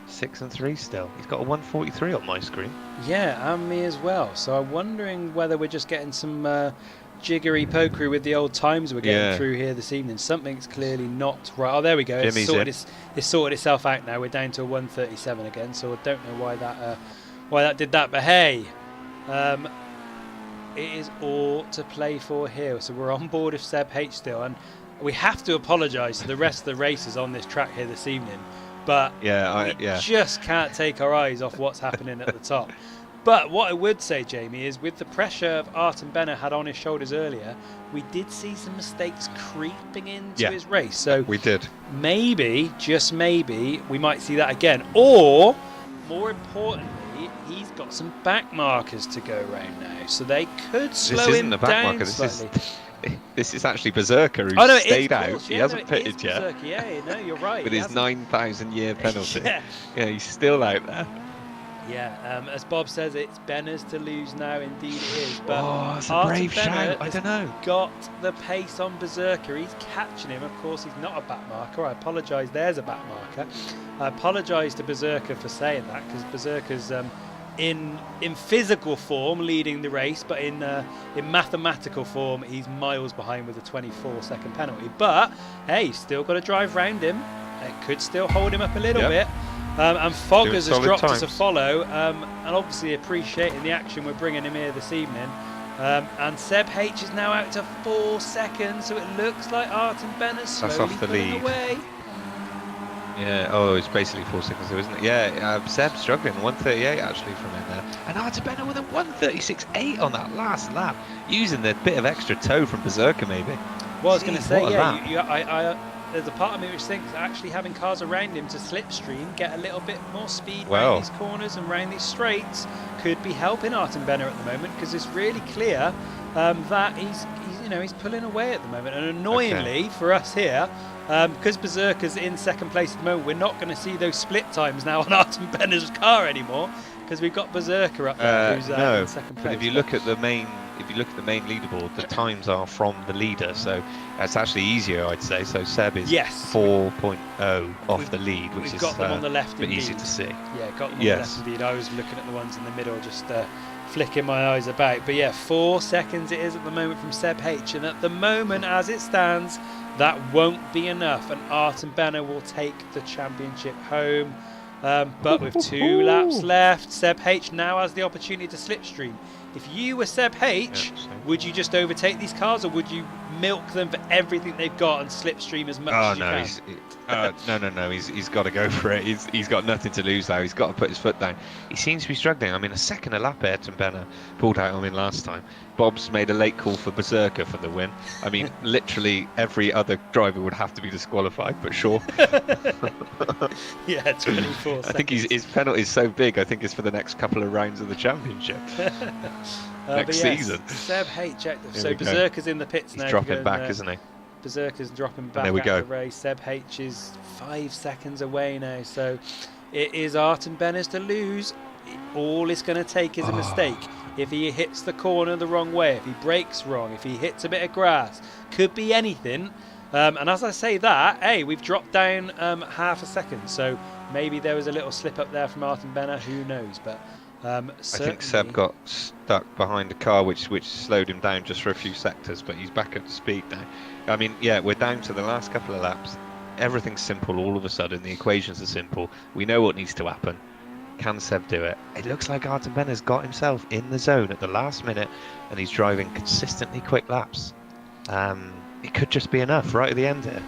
6 and 3 still. He's got a 1:43 on my screen. Yeah, and me as well. So I'm wondering whether we're just getting some jiggery pokery with the old times we're getting through here this evening. Something's clearly not right. Oh, there we go. It's sorted itself out now. We're down to a 1:37 again. So I don't know why that did that. But hey, it is all to play for here. So we're on board with Seb H still, and we have to apologise to the rest of the racers on this track here this evening. But we just can't take our eyes off what's happening at the top. But what I would say, Jamie, is with the pressure of Artem Benner had on his shoulders earlier, we did see some mistakes creeping into his race. So we did. Maybe, just maybe, we might see that again. Or, more importantly, he's got some back markers to go around now. So they could slow him down slightly. This is actually Berserker who stayed out. He hasn't pitted yet. Berserker. Yeah, no, you're right. With his 9,000 year penalty. Yeah, he's still out there. Yeah, as Bob says, it's Benner's to lose now. Indeed it is. But it's a brave shout. I don't know. Got the pace on Berserker. He's catching him. Of course, he's not a back marker. I apologise. There's a back marker. I apologise to Berserker for saying that, because Berserker's in physical form leading the race, but in mathematical form he's miles behind with a 24-second penalty. But hey, still got to drive round him. It could still hold him up a little bit. And Foggers has dropped us a follow, and obviously appreciating the action we're bringing him here this evening. And Seb H is now out to 4 seconds, so it looks like Artem Benner's slowly off the pulling lead. away. Yeah, it's basically 4 seconds though, isn't it? Yeah, Seb struggling, 1:38 actually from in there. And Artem Benner with a 1:36.8 on that last lap, using the bit of extra toe from Berserker maybe. Well, I was going to say, there's a part of me which thinks actually having cars around him to slipstream, get a little bit more speed around these corners and around these straights, could be helping Artem Benner at the moment, because it's really clear that he's pulling away at the moment. And annoyingly for us here, because Berserker's in second place at the moment, we're not going to see those split times now on Artem Benner's car anymore, because we've got Berserker up there who's in second place. But if you look at the main leaderboard, the times are from the leader, so that's actually easier, I'd say. So Seb is 4.0 off the lead, which is got them on the left, but easy to see. Yeah, got them on the left indeed. I was looking at the ones in the middle, just flicking my eyes about. But yeah, 4 seconds it is at the moment from Seb H, and at the moment, as it stands, that won't be enough, and Artem Benner will take the championship home. But with 2 laps left, Seb H now has the opportunity to slipstream. If you were Seb H, would you just overtake these cars, or would you milk them for everything they've got and slipstream as much as you can? No. He's got to go for it. He's got nothing to lose now. He's got to put his foot down. He seems to be struggling. I mean, a second a lap Artem Benner pulled out on him last time. Bob's made a late call for Berserker for the win. I mean, literally every other driver would have to be disqualified, but sure. Yeah, 24 seconds. I think his penalty is so big, I think it's for the next couple of rounds of the championship. Next season. Seb H active. So Berserker's in the pits now. He's dropping back, isn't he? Berserker's dropping back out of the race. Seb H is 5 seconds away now. So it is Artem Benner's to lose. All it's going to take is a mistake. If he hits the corner the wrong way, if he brakes wrong, if he hits a bit of grass, could be anything. And as I say that, hey, we've dropped down half a second. So maybe there was a little slip up there from Artem Benner. Who knows? But I think Seb got stuck behind a car which slowed him down just for a few sectors, but he's back up to speed now. I mean, yeah, we're down to the last couple of laps. Everything's simple all of a sudden. The equations are simple. We know what needs to happen. Can Seb do it? It looks like Artem Benner's got himself in the zone at the last minute, and he's driving consistently quick laps. It could just be enough right at the end here.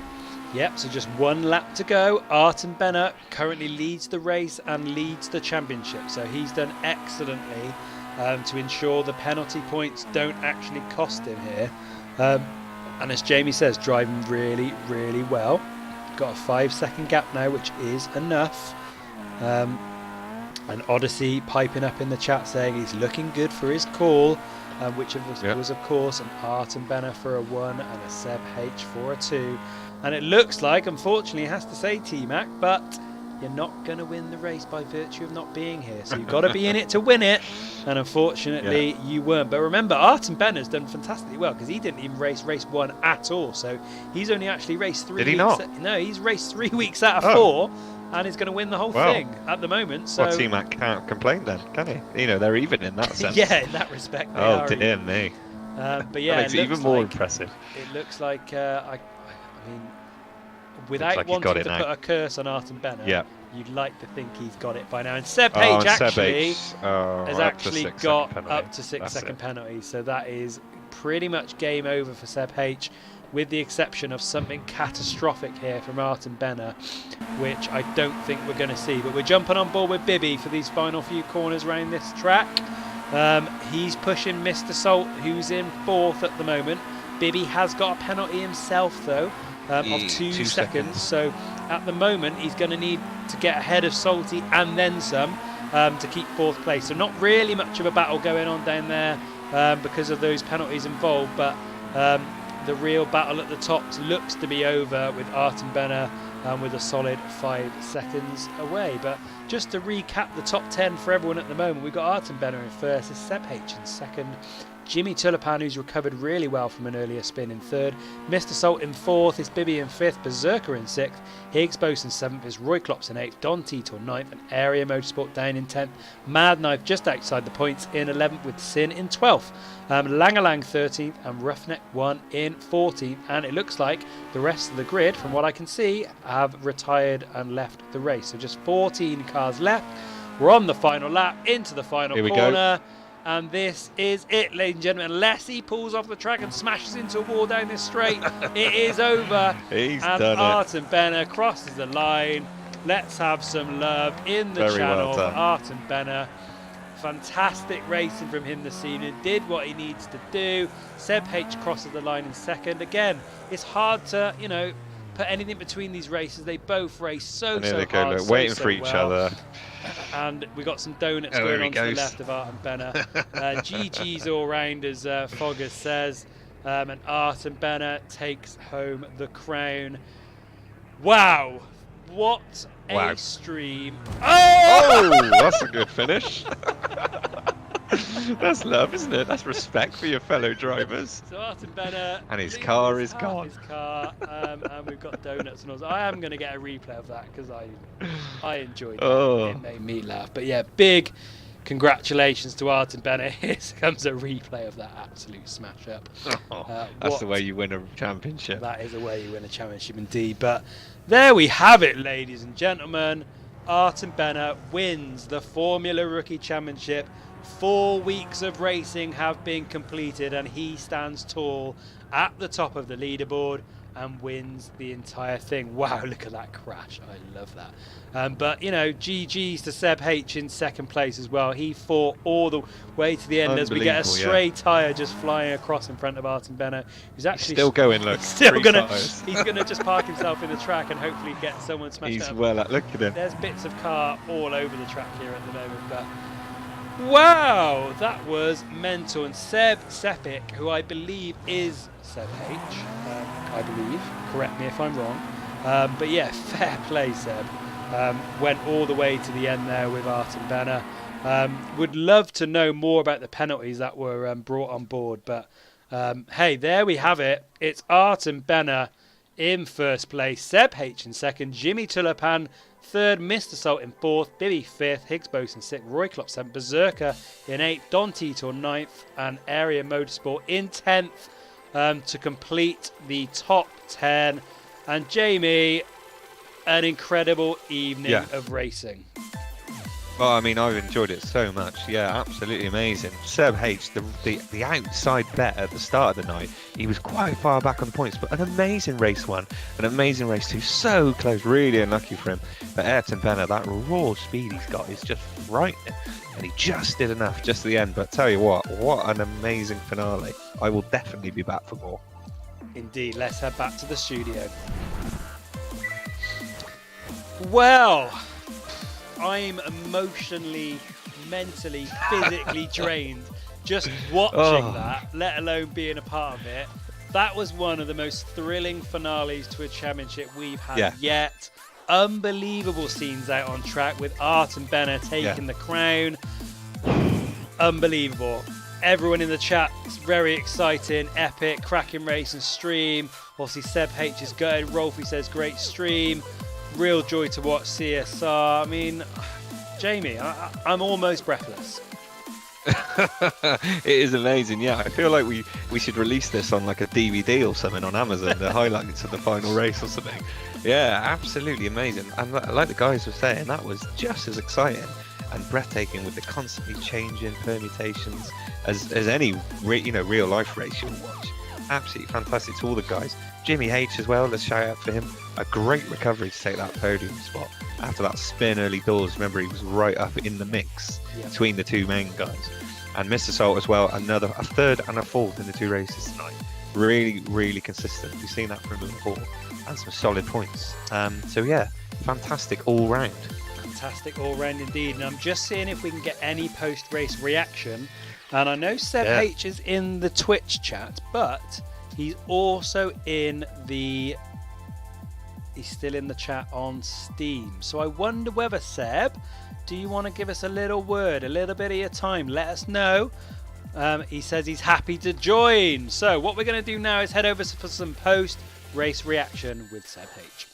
Yep, so just one lap to go. Artem Benner currently leads the race and leads the championship. So he's done excellently to ensure the penalty points don't actually cost him here. And as Jamie says, driving really, really well. Got a 5-second gap now, which is enough. And Odyssey piping up in the chat saying he's looking good for his call. Which was, of course, an Artem Benner for a 1 and a Seb H for a 2. And it looks like, unfortunately, it has to say T-Mac, but you're not going to win the race by virtue of not being here. So you've got to be in it to win it. And unfortunately, you weren't. But remember, Artem Benner's done fantastically well because he didn't even race 1 at all. So he's only actually raced 3 weeks. Did he not? No, he's raced 3 weeks out of 4 and is going to win the whole thing at the moment. So well, T-Mac can't complain then, can he? You know, they're even in that sense. Yeah, in that respect, they are dear even. me. But yeah, that makes it even more impressive. It looks like I mean, without like wanting to now. Put a curse on Artem Benner, you'd like to think he's got it by now. And Seb Oh, H and Seb actually H. has Up to actually 6 got second up to 6 penalty. second That's penalty. So that is pretty much game over for Seb H, with the exception of something catastrophic here from Artem Benner, which I don't think we're going to see. But we're jumping on board with Bibby for these final few corners around this track. He's pushing Mr. Salt, who's in 4th at the moment. Bibby has got a penalty himself, though, of 2 seconds. So at the moment, he's going to need to get ahead of Salty and then some to keep 4th place. So not really much of a battle going on down there because of those penalties involved. But the real battle at the top looks to be over with Artem Benner with a solid 5 seconds away. But just to recap the top 10 for everyone at the moment, we've got Artem Benner in 1st, is Seb H in 2nd, Jimmy Tulipan, who's recovered really well from an earlier spin, in 3rd, Mr. Salt in 4th, is Bibby in 5th, Berserker in 6th, Higgs Bose in 7th, is Roy Klops in 8th, Don Titor 9th, and Area Motorsport down in 10th, Mad Knife just outside the points in 11th, with Sin in 12th, Langalang 13th, and Roughneck 1 in 14th. And it looks like the rest of the grid, from what I can see, have retired and left the race. So just 14 cars left. We're on the final lap, into the final corner. And this is it, ladies and gentlemen. Unless he pulls off the track and smashes into a wall down this straight, it is over. He's and done Artem Benner crosses the line. Let's have some love in the channel for Artem Benner. Fantastic racing from him this evening. Did what he needs to do. Seb H crosses the line in 2nd. Again, it's hard to, put anything between these races. They both race so hard, waiting for each other. And we got some donuts going on to the left of Artem Benner. GG's all round, as Fogger says. And Artem Benner takes home the crown. Wow. What a stream. Oh, that's a good finish. That's love, isn't it? That's respect for your fellow drivers. So Artem Benner, and his car is gone. His car, and we've got donuts and all. I am going to get a replay of that because I enjoyed it. It made me laugh. But yeah, big congratulations to Artem Benner. Here comes a replay of that absolute smash up. That's the way you win a championship. That is the way you win a championship indeed. But there we have it, ladies and gentlemen. Artem Benner wins the Formula Rookie Championship. 4 weeks of racing have been completed and he stands tall at the top of the leaderboard and wins the entire thing. Wow, look at that crash. I love that. But, GG's to Seb H in 2nd place as well. He fought all the way to the end as we get a stray tyre just flying across in front of Artem Benner, who's actually still going, look. He's going to just park himself in the track and hopefully get someone smashed He's out. look at him. There's bits of car all over the track here at the moment, but wow, that was mental. And Seb Sepik, who I believe is Seb H, I believe, correct me if I'm wrong, but yeah, fair play, Seb. Went all the way to the end there with Artem Benner. Would love to know more about the penalties that were brought on board, but hey, there we have it. It's Artem Benner in 1st place, Seb H in 2nd, Jimmy Tulipan Third, Mr. Salt in fourth, Bibby fifth, Higgs Boson sixth, Roy Klopp seventh, Berserker in eighth, Don Titor ninth, and Area Motorsport in 10th to complete the top 10. And Jamie, an incredible evening of racing. Well, I mean, I've enjoyed it so much. Yeah, absolutely amazing. Seb H, the outside bet at the start of the night, he was quite far back on the points, but an amazing race one, an amazing race two, so close, really unlucky for him. But Ayrton Benner, that raw speed he's got is just frightening, and he just did enough just at the end. But tell you what an amazing finale. I will definitely be back for more. Indeed, let's head back to the studio. Well, I'm emotionally, mentally, physically drained just watching that, let alone being a part of it. That was one of the most thrilling finales to a championship we've had yet. Unbelievable scenes out on track with Art and Benner taking the crown. Unbelievable. Everyone in the chat is very exciting, epic, cracking race and stream. Obviously, Seb H is good. Rolfie says great stream. Real joy to watch CSR. I mean, Jamie, I'm almost breathless. It is amazing. Yeah, I feel like we should release this on like a DVD or something on Amazon, the highlights of the final race or something. Yeah, absolutely amazing. And like the guys were saying, that was just as exciting and breathtaking with the constantly changing permutations as any real life race you'll watch. Absolutely fantastic to all the guys. Jimmy H as well, let's shout out for him. A great recovery to take that podium spot after that spin early doors. Remember, he was right up in the mix between the two main guys. And Mr. Salt as well, a third and a fourth in the two races tonight. Really, really consistent. We've seen that from him before. And some solid points. So yeah, fantastic all round. Fantastic all round indeed. And I'm just seeing if we can get any post-race reaction. And I know Seb H is in the Twitch chat, but he's also in the... He's still in the chat on Steam. So I wonder whether, Seb, do you want to give us a little word, a little bit of your time? Let us know. He says he's happy to join. So what we're going to do now is head over for some post-race reaction with Seb H.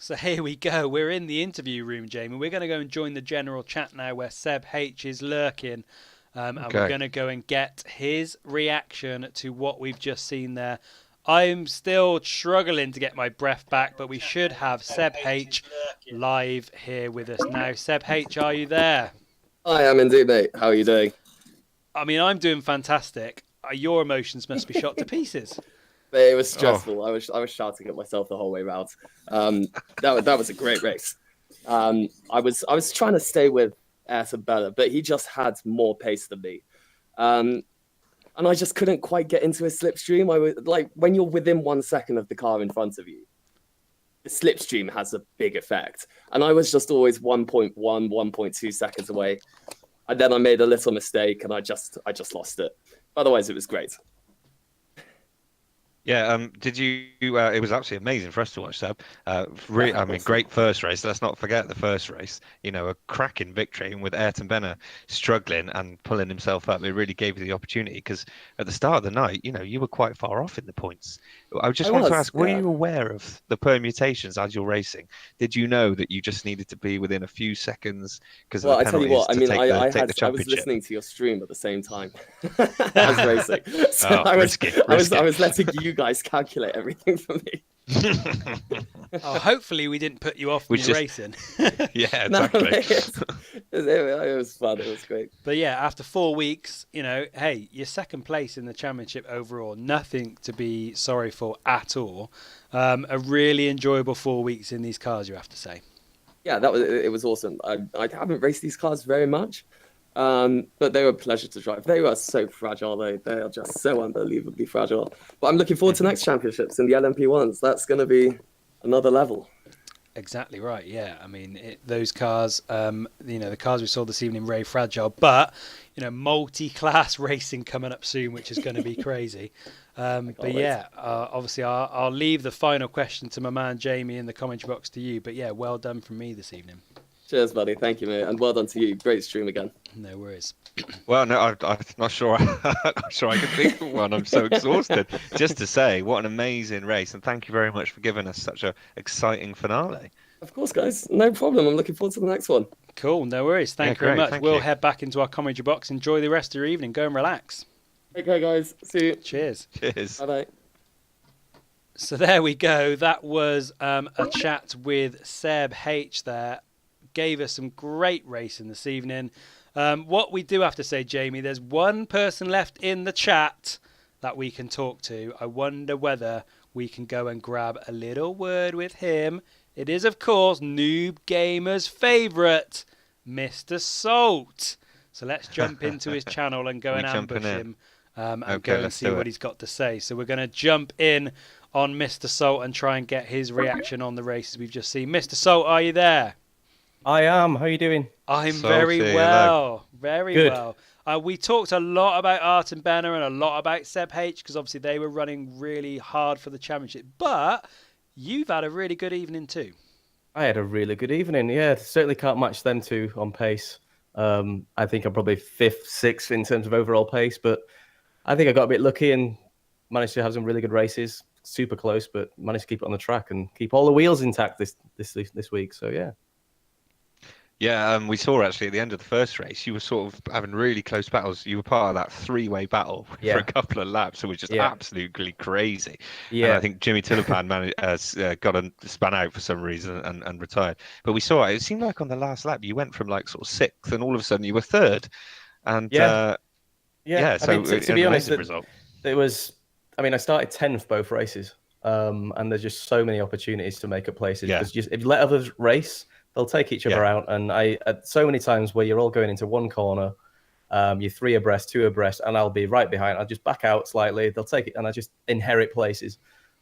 So here we go. We're in the interview room, Jamie. We're going to go and join the general chat now where Seb H is lurking. And we're going to go and get his reaction to what we've just seen there. I'm still struggling to get my breath back, but we should have Seb H live here with us now. Seb H, are you there? I am indeed, mate. How are you doing? I mean, I'm doing fantastic. Your emotions must be shot to pieces. It was stressful. I was shouting at myself the whole way round. That was a great race. I was trying to stay with Ayrton Benner, but he just had more pace than me, and I just couldn't quite get into his slipstream. I was like, when you're within 1 second of the car in front of you, the slipstream has a big effect, and I was just always 1.1, 1.2 seconds away, and then I made a little mistake, and I just lost it. Otherwise, it was great. Yeah, did you? It was absolutely amazing for us to watch, Seb. Really, I mean, great first race. Let's not forget the first race. You know, a cracking victory, and with Ayrton Benner struggling and pulling himself up, it really gave you the opportunity. Because at the start of the night, you know, you were quite far off in the points. I just want to ask: were you aware of the permutations as you're racing? Did you know that you just needed to be within a few seconds because of the penalties I was listening to your stream at the same time as racing. So I was letting you guys calculate everything for me. Hopefully we didn't put you off racing. Yeah, exactly. It was fun. It was great. But yeah, after 4 weeks, you know, hey, you're second place in the championship overall. Nothing to be sorry for at all. A really enjoyable 4 weeks in these cars, you have to say. Yeah, it was awesome. I haven't raced these cars very much. But they were a pleasure to drive. They were so fragile, though. They are just so unbelievably fragile. But I'm looking forward to next championships in the LMP1s. That's going to be another level. Exactly right. Yeah, I mean, those cars, you know, the cars we saw this evening, very fragile. But you know, multi-class racing coming up soon, which is going to be crazy. But yeah, obviously, I'll leave the final question to my man Jamie in the commentary box to you. But yeah, well done from me this evening. Cheers, buddy. Thank you, mate. And well done to you. Great stream again. No worries. Well, no, I'm not sure. I'm not sure I can think of one. I'm so exhausted. Just to say, what an amazing race, and thank you very much for giving us such an exciting finale. Of course, guys. No problem. I'm looking forward to the next one. Cool. No worries. Thank you very great, much. thank We'll you. head back into our commentary box. Enjoy the rest of your evening. Go and relax. Okay, guys. See you. Cheers. Cheers. Bye-bye. So there we go. That was a chat with Seb H there. Gave us some great racing this evening. What we do have to say, Jamie, there's one person left in the chat that we can talk to. I wonder whether we can go and grab a little word with him. It is, of course, Noob Gamer's favourite, Mr. Salt. So let's jump into his channel and go and ambush him and go and see what he's got to say. So we're going to jump in on Mr. Salt and try and get his reaction on the races we've just seen. Mr. Salt, are you there? I am. How are you doing? I'm Salty, very well. Very Good. well. We talked a lot about Art and Banner and a lot about Seb H because obviously they were running really hard for the championship. But you've had a really good evening too. I had a really good evening. Yeah, certainly can't match them two on pace. I think I'm probably 5th, 6th in terms of overall pace, but I think I got a bit lucky and managed to have some really good races. Super close, but managed to keep it on the track and keep all the wheels intact this week. So yeah. Yeah, we saw actually at the end of the first race, you were sort of having really close battles. You were part of that three-way battle for a couple of laps. It was just absolutely crazy. Yeah. And I think Jimmy Tulipan got a span out for some reason and retired. But we saw it seemed like on the last lap, you went from like sort of 6th and all of a sudden you were 3rd. And so I mean, to be honest, result. it was, I mean, I started 10th both races. And there's just so many opportunities to make up places. Yeah. Because if you let others race, they'll take each other out. And I had so many times where you're all going into one corner, you're 3 abreast, 2 abreast, and I'll be right behind. I'll just back out slightly. They'll take it, and I just inherit places.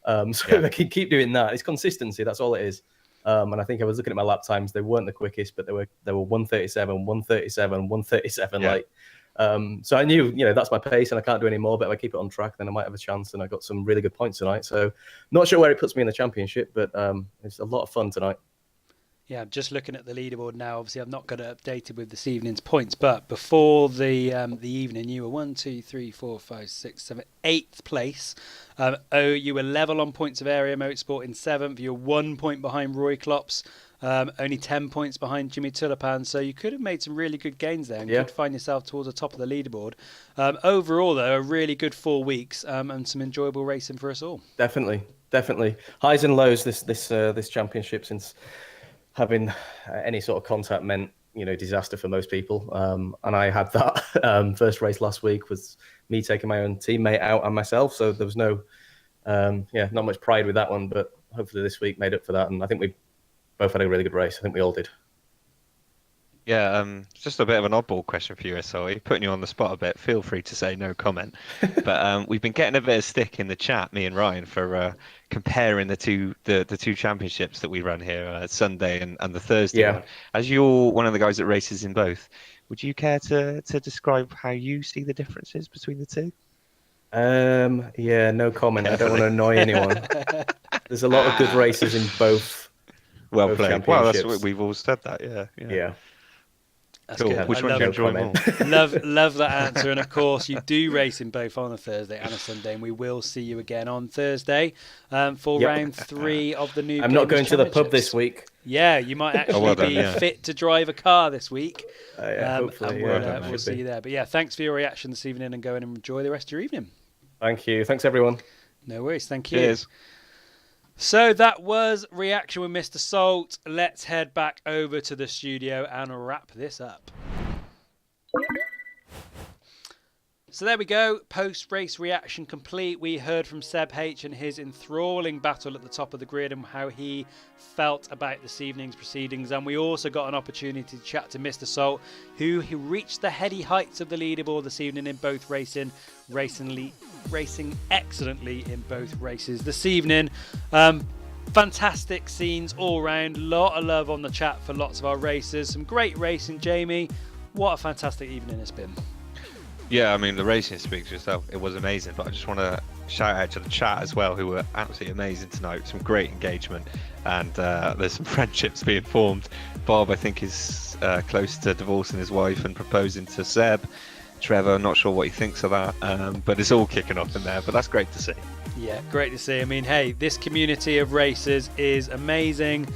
So they can keep doing that. It's consistency. That's all it is. And I think I was looking at my lap times. They weren't the quickest, but they were 137, 137, 137. Yeah. So I knew, that's my pace, and I can't do any more. But if I keep it on track, then I might have a chance. And I got some really good points tonight. So not sure where it puts me in the championship, but it's a lot of fun tonight. Yeah, I'm just looking at the leaderboard now. Obviously, I've not got it updated with this evening's points, but before the evening, you were 1, 2, 3, 4, 5, 6, 7, 8th place. You were level on points of Area Motorsport in 7th. You're 1 point behind Roy Klops, only 10 points behind Jimmy Tulipan. So you could have made some really good gains there and could find yourself towards the top of the leaderboard. Overall, though, a really good 4 weeks and some enjoyable racing for us all. Definitely. Highs and lows this championship, since having any sort of contact meant, disaster for most people. And I had that first race last week was me taking my own teammate out and myself. So there was no, not much pride with that one, but hopefully this week made up for that. And I think we both had a really good race. I think we all did. Yeah, just a bit of an oddball question for you, SLE. Putting you on the spot a bit. Feel free to say no comment. But we've been getting a bit of stick in the chat, me and Ryan, for comparing the two championships that we run here, Sunday and the Thursday one. As you're one of the guys that races in both, would you care to describe how you see the differences between the two? No comment. I don't want to annoy anyone. There's a lot of good races in both. Well both played. Well, that's what we've all said that. Yeah. That's cool. Good. Which one do you enjoy more? Love that answer. And of course, you do race in both on a Thursday and a Sunday, and we will see you again on Thursday for round 3 of the new. I'm not going to the pub this week. Yeah, you might actually be fit to drive a car this week. Hopefully, we'll see you there. But yeah, thanks for your reaction this evening, and go in and enjoy the rest of your evening. Thank you. Thanks, everyone. No worries. Thank you. Cheers. So that was reaction with Mr. Salt. Let's head back over to the studio and wrap this up. So there we go, post-race reaction complete. We heard from Seb H and his enthralling battle at the top of the grid and how he felt about this evening's proceedings. And we also got an opportunity to chat to Mr. Salt, who reached the heady heights of the leaderboard this evening in both racing excellently in both races this evening. Fantastic scenes all round, lot of love on the chat for lots of our racers, some great racing. Jamie, what a fantastic evening it's been. Yeah, I mean, the racing speaks for itself. It was amazing, but I just want to shout out to the chat as well, who were absolutely amazing tonight. Some great engagement, and there's some friendships being formed. Bob, I think, is close to divorcing his wife and proposing to Seb. Trevor, not sure what he thinks of that, but it's all kicking off in there. But that's great to see. Yeah, great to see. I mean, hey, this community of racers is amazing.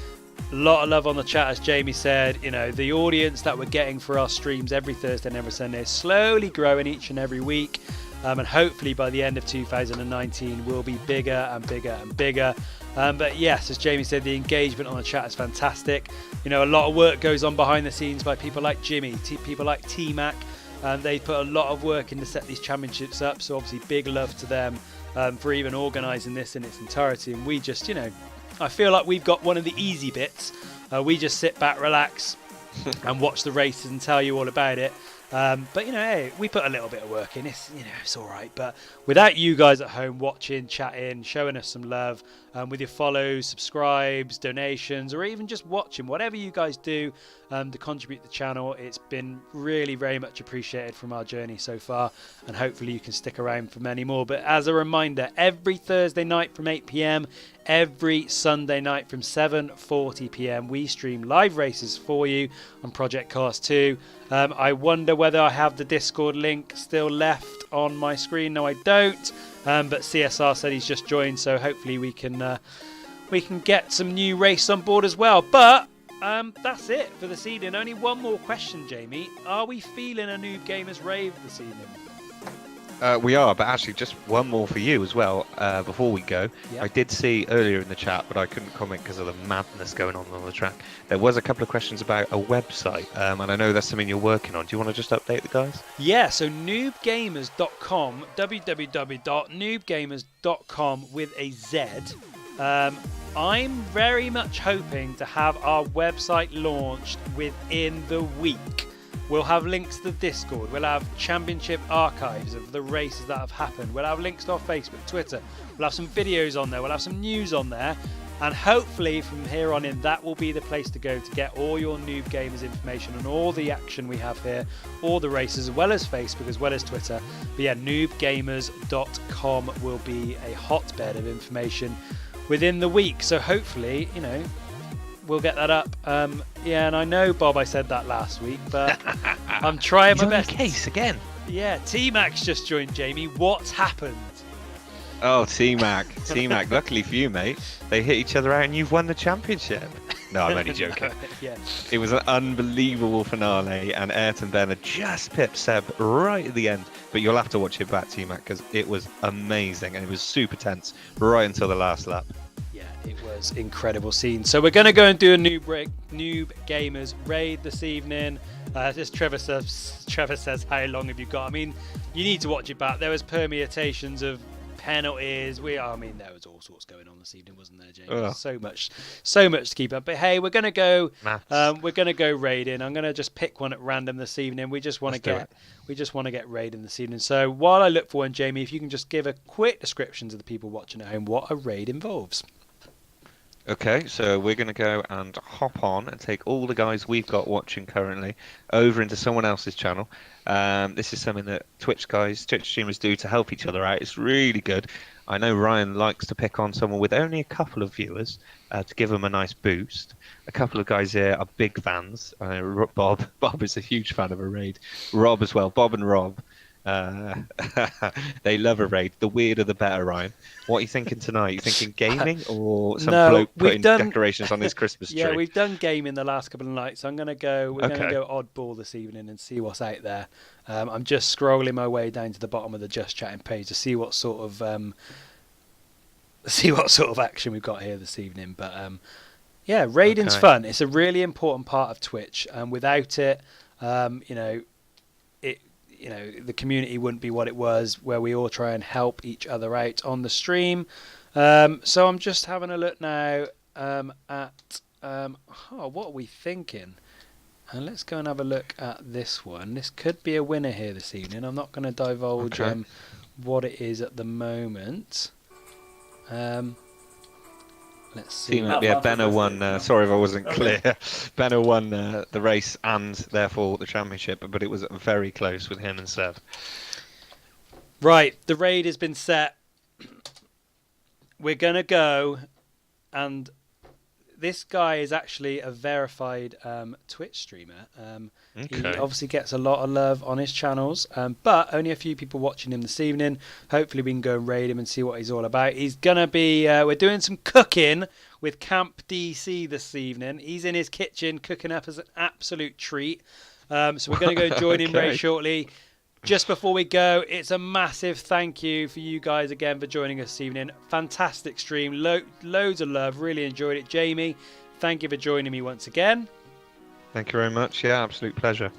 A lot of love on the chat, as Jamie said. You know, the audience that we're getting for our streams every Thursday and every Sunday is slowly growing each and every week. And hopefully by the end of 2019 we'll be bigger and bigger and bigger. But yes, as Jamie said, the engagement on the chat is fantastic. You know, a lot of work goes on behind the scenes by people like Jimmy, people like T-Mac. They put a lot of work in to set these championships up. So obviously big love to them for even organising this in its entirety. And we just, you know, I feel like we've got one of the easy bits. We just sit back, relax and watch the races and tell you all about it. But you know, hey, we put a little bit of work in. It's, you know, it's all right. But without you guys at home watching, chatting, showing us some love, with your follows, subscribes, donations, or even just watching, whatever you guys do to contribute to the channel, it's been really very much appreciated from our journey so far. And hopefully you can stick around for many more. But as a reminder, every Thursday night from 8 p.m, every Sunday night from 7:40 p.m, we stream live races for you on Project Cars 2. I wonder whether I have the Discord link still left on my screen. No, I don't. But CSR said he's just joined, so hopefully we can get some new race on board as well. But that's it for this evening. Only one more question, Jamie. Are we feeling a Noob Gamers rave this evening? We are, but actually just one more for you as well before we go. Yep. I did see earlier in the chat, but I couldn't comment because of the madness going on the track. There was a couple of questions about a website, and I know that's something you're working on. Do you want to just update the guys? Yeah, so noobgamers.com, www.noobgamers.com with a Z. I'm very much hoping to have our website launched within the week. We'll have links to the Discord. We'll have championship archives of the races that have happened. We'll have links to our Facebook, Twitter. We'll have some videos on there. We'll have some news on there. And hopefully from here on in, that will be the place to go to get all your Noob Gamers information and all the action we have here, all the races, as well as Facebook, as well as Twitter. But yeah, noobgamers.com will be a hotbed of information within the week. So hopefully, you know, we'll get that up. Yeah, and I know, Bob, I said that last week, but I'm trying my best. Case again. Yeah, T-Max just joined, Jamie. What's happened? Oh, T-Mac. T-Mac, luckily for you, mate, they hit each other out and you've won the championship. No, I'm only joking. Yeah. It was an unbelievable finale, and Ayrton Bennett just pipped Seb right at the end. But you'll have to watch it back, T-Mac, because it was amazing, and it was super tense right until the last lap. It was incredible scene. So we're going to go and do a Noob Gamers raid this evening. Just Trevor says, how long have you got? I mean, you need to watch it back. There was permutations of penalties. I mean, there was all sorts going on this evening, wasn't there, James? Ugh. So much to keep up. But hey, we're going to go. We're going to go raiding. I'm going to just pick one at random this evening. We just want to get raiding this evening. So while I look for one, Jamie, if you can just give a quick description to the people watching at home what a raid involves. Okay, so we're going to go and hop on and take all the guys we've got watching currently over into someone else's channel. This is something that Twitch streamers do to help each other out. It's really good. I know Ryan likes to pick on someone with only a couple of viewers to give them a nice boost. A couple of guys here are big fans. Bob is a huge fan of a raid. Rob as well. Bob and Rob. They love a raid. The weirder the better, Ryan. What are you thinking tonight? You thinking gaming or some bloke putting decorations on his Christmas tree? Yeah, we've done gaming the last couple of nights. We're gonna go oddball this evening and see what's out there. I'm just scrolling my way down to the bottom of the Just Chatting page to see what sort of action we've got here this evening. But yeah, raiding's fun. It's a really important part of Twitch, and without it, the community wouldn't be what it was, where we all try and help each other out on the stream. So I'm just having a look now at what are we thinking? And let's go and have a look at this one. This could be a winner here this evening. I'm not going to divulge what it is at the moment. Let's see. Yeah, Benno won. Sorry if I wasn't clear. Benno won the race and therefore the championship, but it was very close with him and Seb. Right, the raid has been set. we're going to go, and this guy is actually a verified Twitch streamer. He obviously gets a lot of love on his channels, but only a few people watching him this evening. Hopefully we can go and raid him and see what he's all about. He's going to be, we're doing some cooking with Camp DC this evening. He's in his kitchen cooking up as an absolute treat. So we're going to go join him very shortly. Just before we go, it's a massive thank you for you guys again for joining us this evening. Fantastic stream, loads of love, really enjoyed it. Jamie, thank you for joining me once again. Thank you very much. Yeah, absolute pleasure.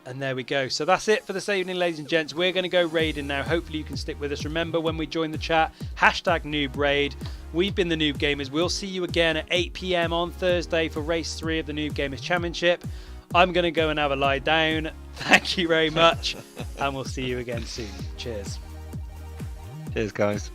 And there we go. So that's it for this evening, ladies and gents. We're going to go raiding now. Hopefully you can stick with us. Remember, when we join the chat, #NoobRaid. We've been the Noob Gamers. We'll see you again at 8 PM on Thursday for Race 3 of the Noob Gamers Championship. I'm going to go and have a lie down. Thank you very much. And we'll see you again soon. Cheers. Cheers, guys.